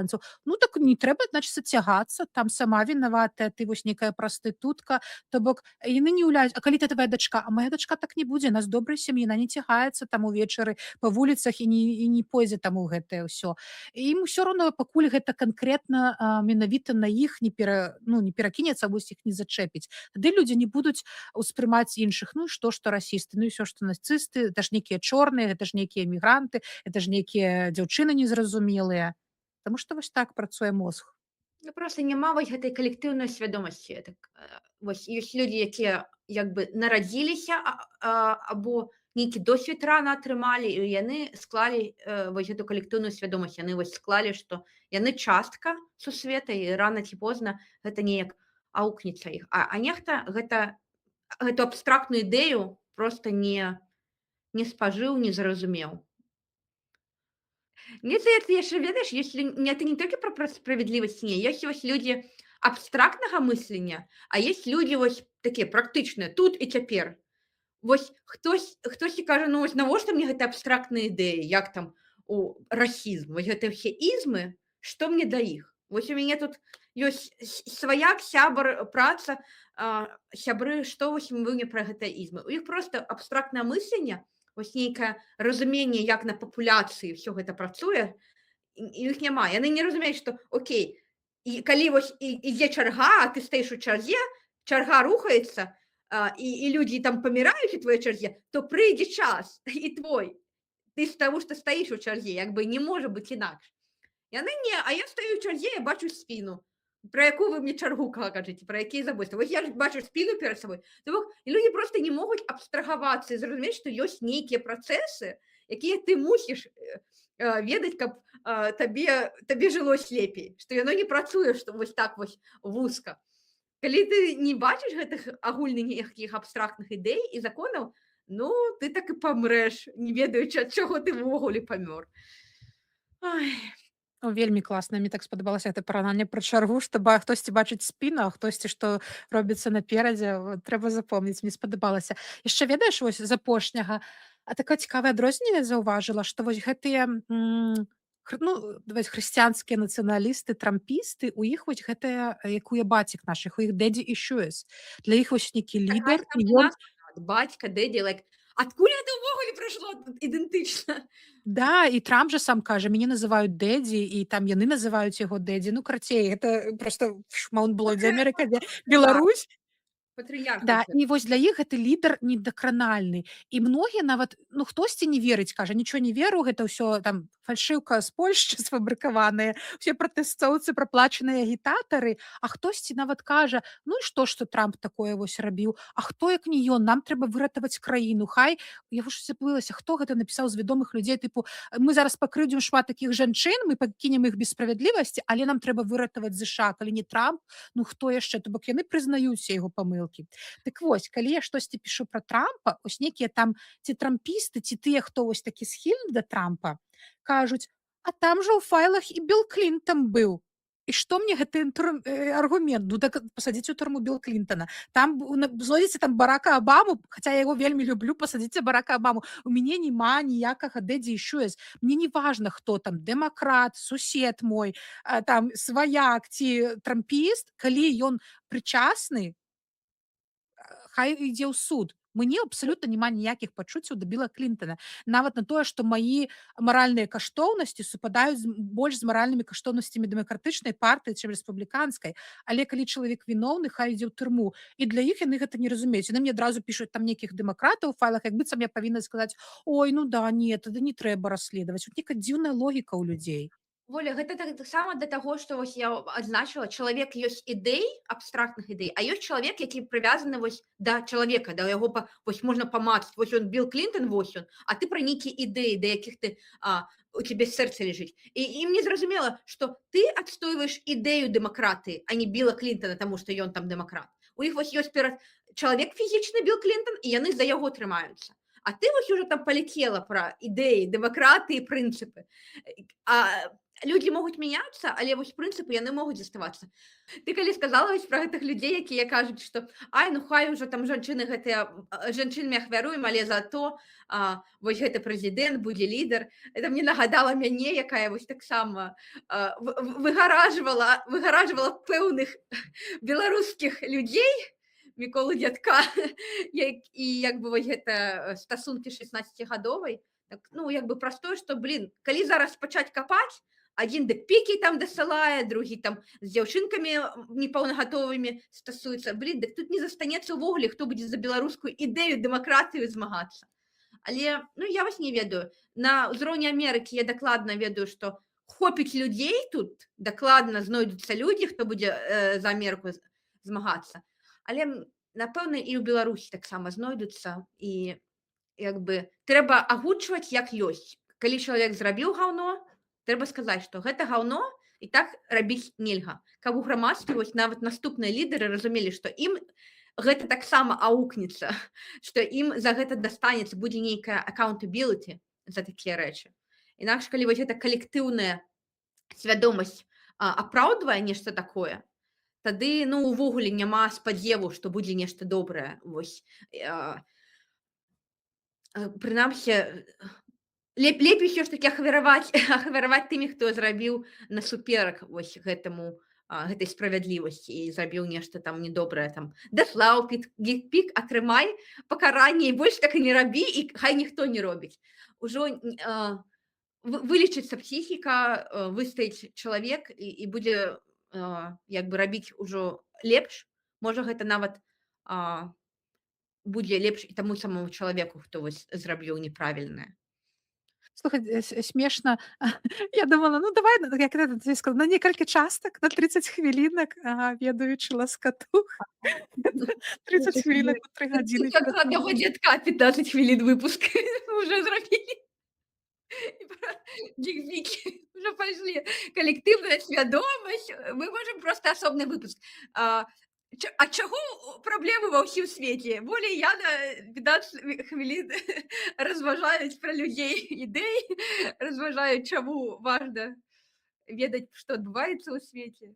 ну так не трэба, значыцца, цягацца, там сама вінаватая, ты вось нейкая прастытутка, то бок яны не ўляюць: а калі ты твая дачка? А моя дачка так не будзе, нас добрая сям'я, яна не цягаецца там увечары па вуліцах і не пойдзе там у гэтае ўсё. Ім усё роўна, пакуль гэта канкрэтна менавіта на іх не перакінецца, вось іх не зачэпіць. Тады людзі не будуць успрымаць іншых. Ну і што расісты, ну і ўсё, што нацысты, гэта ж нейкія чорныя, гэта ж нейкія мігранты, гэта ж нейкія дзяўчыны незразумелыя. Таму што вось так працуе мозг. Ну, просто няма вось гэтай калектыўнай свядомасці. Так, вось ёсць людзі, якія як бы нарадзіліся, або нейкі досвед рана атрымалі, і яны склалі вось гэту калектыўную свядомасць. Яны вось склалі, што яны частка сусвета, і рана ці позна гэта неяк аукнецца іх. А нехта гэту абстрактную ідэю проста не спажыў, не зразумеў. Мне здаецца, яшчэ ведаеш, это не толькі пра справядлівасць, не. Ёсць вось людзі абстрактнага мыслення, а ёсць людзі вось такія практычныя, тут і цяпер. Вось хтосьці кажа: ну вось навошта мне гэта абстрактныя ідэі, як там у расізм, вось гэтыя ўсе ізмы, што мне да іх? Вось у мяне тут ёсць сваяк, сябар, праца, сябры, што вось вы мне пра гэта ізмы? У іх проста абстрактнае мысленне, вось нейкае разуменне, як на папуляцыі ўсё гэта працуе, і іх няма. Яны не разумеюць, што окей, і калі вось ідзе чарга, а ты стаіш у чарзе, чарга рухаецца, і людзі там паміраюць у твоёй чарзе, то прыйдзе час і твой. Ты з таго, што стаіш у чарзе, як бы не можа быць інакш. Яны не, а я стаю ў чарзе, я бачу спіну. Пра якую вы мне чаргу кажаце, пра якія забойствы? Вось я ж бачу спіну перад сабой. То бок, і людзі проста не могуць абстрагавацца і зразумець, што ёсць нейкія працэсы, якія ты мусіш ведаць, каб табе жылось лепей, што яно не працуе, што вось так вось вузка. Калі ты не бачыш гэтых агульных ніякіх абстрактных ідэй і законаў, ну, ты так і памрэш, не ведаючы, ад чаго ты ўвогуле памёр. Вельмі класна, мне так спадабалася гэта параўнанне пра чаргу, што хтосьці бачыць спіну, а хтосьці што робіцца наперадзе. Трэба запомніць, мне спадабалася. Яшчэ ведаеш, вось з апошняга, такое цікавае адрозненне заўважыла, што вось гэтыя хрысціянскія нацыяналісты, трампісты, у іх вось гэтая, як у бацік нашых, у іх daddy issues. Для іх вось нейкі лідар, і ён... Бацька, дэдзі, адкуль гэта ўвогуле прыйшло ідэнтычна? Да, і Трамп жа сам кажа: мяне называюць дэдзі, і там яны называюць яго дэдзі. Ну, карацей, гэта проста шмаунблодзе Амерыка, Беларусь. Патрыярх. Да, і вось для іх гэты лідар недакранальны. І многія нават, хтосьці не верыць, кажа: нічого не веру, гэта ўсё там фальшыўка з Польшчы сфабрыкаваная, усе пратэстоўцы, праплачаныя агітатары, а хтосьці нават кажа: ну і што Трамп такое вось рабіў? А хто як не ён? Нам трэба выратаваць краіну. Хай, я ўжо забылася, хто гэта напісаў з вядомых людзей, тыпу: мы зараз пакрыўдзім шмат такіх жанчын, мы пакінем іх без справядлівасці, але нам трэба выратаваць ЗША. Калі не Трамп, ну хто яшчэ? То бок яны прызнаюцца яго памылкі. Так вось, калі я штосьці пішу пра Трампа, вось нейкія там ці трампісты, ці тыя, хто вось такі схільны да Трампа, кажуць: а там жа ў файлах і Білл Клінтон быў. І што мне гэты аргумент? Ну так пасадзіць у турму Білл Клінтона. Там знойдзеце там Барака Абаму, хаця я яго вельмі люблю, пасадзіце Барака Абаму. У мяне няма ніякага daddy issues. Мне не важна, хто там, дэмакрат, сусед мой, там сваяк ці трампіст, калі ён прычасны, хай ідзе ў суд. Мне абсалютна няма ніякіх пачуццяў да Біла Клінтона. Нават на тое, што маі маральныя каштоўнасці супадаюць больш з маральнымі каштоўнасцямі дэмакратычнай партыі, чым рэспубліканскай. Але калі чалавек віноўны, хай ідзе ў турму. І для іх яны гэта не разумеюць. Яны мне адразу пішуць там нейкіх дэмакратаў у файлах, як быццам я павінна сказаць: ой, ну да, не, тады не трэба расследаваць. Вот нейкая дзіўная логіка ў людзей. Воля, гэта таксама да таго, што вось я адзначыла, чалавек ёсць ідэй, абстрактных ідэй, а ёсць чалавек, які прывязаны вось да чалавека, да яго вось можна памацаць. Вось ён Білл Клінтон, вось ён, а ты пра нейкія ідэі, да якіх ты у цябе сэрца ляжыць. І мне зразумела, што ты адстойваеш ідэю дэмакратыі, а не Біла Клінтона, таму што ён там дэмакрат. У іх вось ёсць чалавек фізічны Білл Клінтон, і яны за яго трымаюцца. А ты вось уже там паляцела пра ідэі, дэмакратыі, прынцыпы. Людзі могуць мяняцца, але вось прынцыпы яны могуць заставацца. Ты калі сказала вось пра гэтых людзей, якія кажуць, што ну хай ужо там жанчынамі ахвяруем, але зато вось гэты прэзідэнт будзе лідар. Это мне нагадала мяне, якая вось таксама выгаражвала пэўных беларускіх людзей, Міколу Дзядка, і як бы вось гэта стасункі 16гадовай. Як бы простое, што, калі зараз пачаць капаць, адзін дык-пікі там дасылае, другі там з дзяўчынкамі непаўнагатовымі стасуецца. Дык тут не застанецца ўвогуле, хто будзе за беларускую ідэю дэмакратыю змагацца. Але, я вас не ведаю. На ўзроўні Амерыкі я дакладна ведаю, што хопіць людзей тут, дакладна знойдуцца людзі, хто будзе за Амерыку змагацца. Але, напэўна, і ў Беларусі таксама знойдуцца, і як бы трэба агучваць як ёсць. Калі чалавек зрабіў гаўно, трэба сказаць, што гэта гаўно і так рабіць нельга. Каб у грамадстве вось нават наступныя лідары разумелі, што ім гэта таксама аукнецца, што ім за гэта дастанецца, будзе нейкая accountability за такія рэчы. Інакш, калі вось гэта калектыўная свядомасць апраўдвае нешта такое, тады, увогуле няма спадзеву, што будзе нешта добрае. Вось прынамсі, лепей ўсё ж такі ахвяраваць тымі, хто зрабіў насуперак вось гэтай справядлівасці і зрабіў нешта там недобрае, там даслаў пік, атрымай пакаранне, і больш так і не рабі, і хай ніхто не робіць. Ужо вылечыцца псіхіка, выстаяць чалавек і будзе як бы рабіць ужо лепш. Можа, гэта нават будзе лепш і таму самому чалавеку, хто вось зрабіў неправільнае. Слухай, смешна. Я думала, давай, як ты сказала, на некалькі частак, на 30 хвілінак, ведаючы ласкату. 30 хвілінак у 3 гадзіны. Як у аднаго дзядка 15 хвілін выпуск уже зрабілі. Дик-пики уже пошли. Коллективная свядомасць. Мы можем просто асобны выпуск. А чаго праблемы ва ўсім свеце? Болей я на 15 хвілін разважаюць пра людзей ідэй, разважаю, чаму важна ведаць, што адбываецца ў свеце.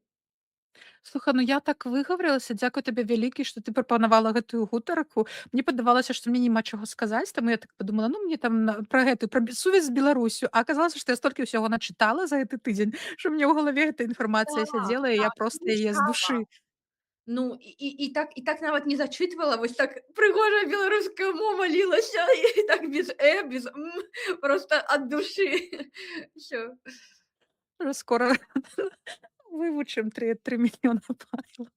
Слухай, я так выгаварылася, дзякуй табе вялікі, што ты прапанавала гэтую гутарку. Мне падавалася, што мне няма чаго сказаць, таму я так падумала, мне там пра сувязь з Беларусю, а аказалася, што я столькі ўсяго начытала за гэты тыдзень, што мне ў галаве гэта інфармацыя сядзела, і я проста яе з душы. І так нават не зачытвала, вось так прыгожая беларуская мова лілася, і так без без просто ад душы. Всё. Скора вывучым 3 мільёна правілаў.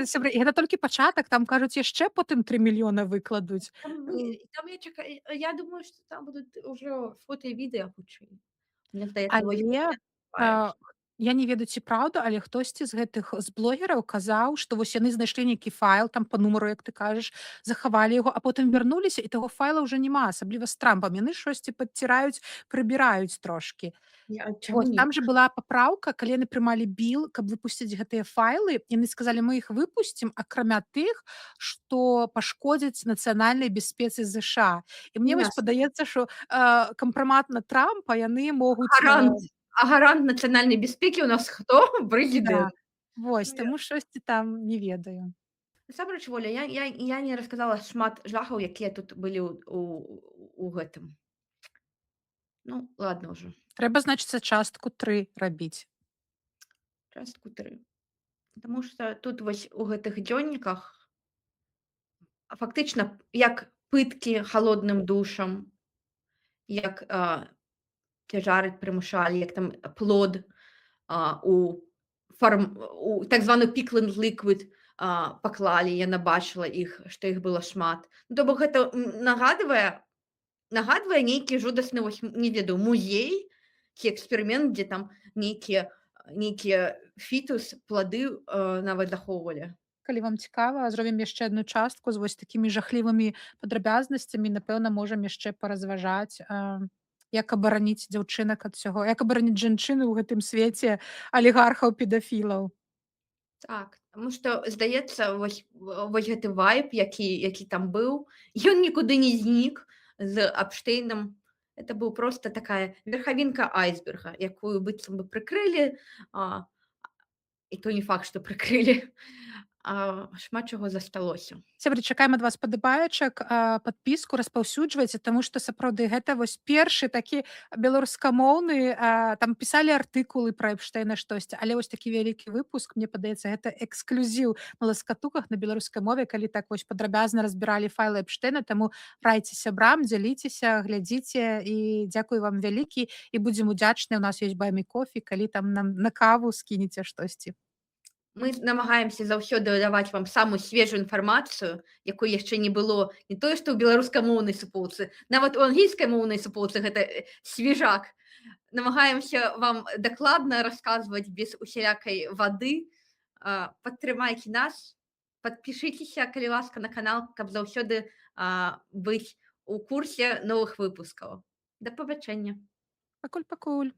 Сябры, гэта толькі пачатак, там кажуць, яшчэ потым 3 мільёна выкладуць. Там я думаю, што там будуць ужо фота і відэа хутчэй. Але я не ведаю, ці праўда, але хтосьці з гэтых блогераў казаў, што вось яны знайшлі нейкі файл там па нумару, як ты кажаш, захавалі яго, а потым вярнуліся, і таго файла ўжо няма, асабліва з Трампам. Яны штосьці падціраюць, прыбіраюць трошкі. Там же была папраўка, калі яны прымалі біл, каб выпусціць гэтыя файлы, яны сказалі, мы іх выпусцім, акрамя тых, што пашкодзяць нацыянальнай бяспецы ЗША. І мне вось падаецца, што кампрамат на Трампа яны могуць... А гарант нацыянальнай бяспекі ў нас хто? Прэзідэнт. Вось, таму штосьці там не ведаю. Насамрэч, Воля, я не расказала шмат жахаў, якія тут былі у гэтым. Ладно ўжо. Трэба, значыцца, частку 3 рабіць. Частку 3. Таму што тут вось у гэтых дзённіках фактычна як пыткі халодным душам, як цяжарыць прымушалі, як там плод у так званую pickled liquid паклалі, яна бачыла іх, што іх было шмат. То бок гэта нагадвае нейкі жудасны, не ведаю, музей ці эксперымент, дзе там нейкія фітус, плады нават захоўвалі. Калі вам цікава, зробім яшчэ одну частку з вось такімі жахлівымі падрабязнасцямі. Напэўна, можам яшчэ паразважаць, як абараніць дзяўчынак ад усяго, як абараніць жанчыну ў гэтым свеце алігархаў-педафілаў. Так, таму што, здаецца, вось гэты вайб, які там быў, ён нікуды не знік з Апштейнам. Это быў проста такая верхавінка айсберга, якую быццам бы прыкрылі, і то не факт, што прыкрылі, шмат чаго засталося. Сябры, чакаем ад вас падабаечак, падпіску, распаўсюджвайце, таму што сапраўды гэта вось першы такі беларускамоўны, там пісалі артыкулы пра Эпштэйна штосьці, але вось такі вялікі выпуск, мне падаецца, гэта эксклюзіў на ласкатуках на беларускай мове, калі так вось падрабязна разбіралі файлы Эпштэйна, таму райце сябрам, дзяліцеся, глядзіце і дзякую вам вялікі і будзем удзячныя. У нас ёсць баймі-кофі, калі там нам на каву скінеце штосьці. Мы намагаемся заўсёды даваць вам самую свежую інфармацыю, якой яшчэ не было не тое, што ў беларускамоўнай суполцы, нават у англійскай моўнай суполцы гэта свежак. Намагаемся вам дакладна расказваць без усялякай вады. Падтрымайце нас, падпішыцеся, калі ласка, на канал, каб заўсёды быць у курсе новых выпускаў. Да пабачэння. Пакуль-пакуль.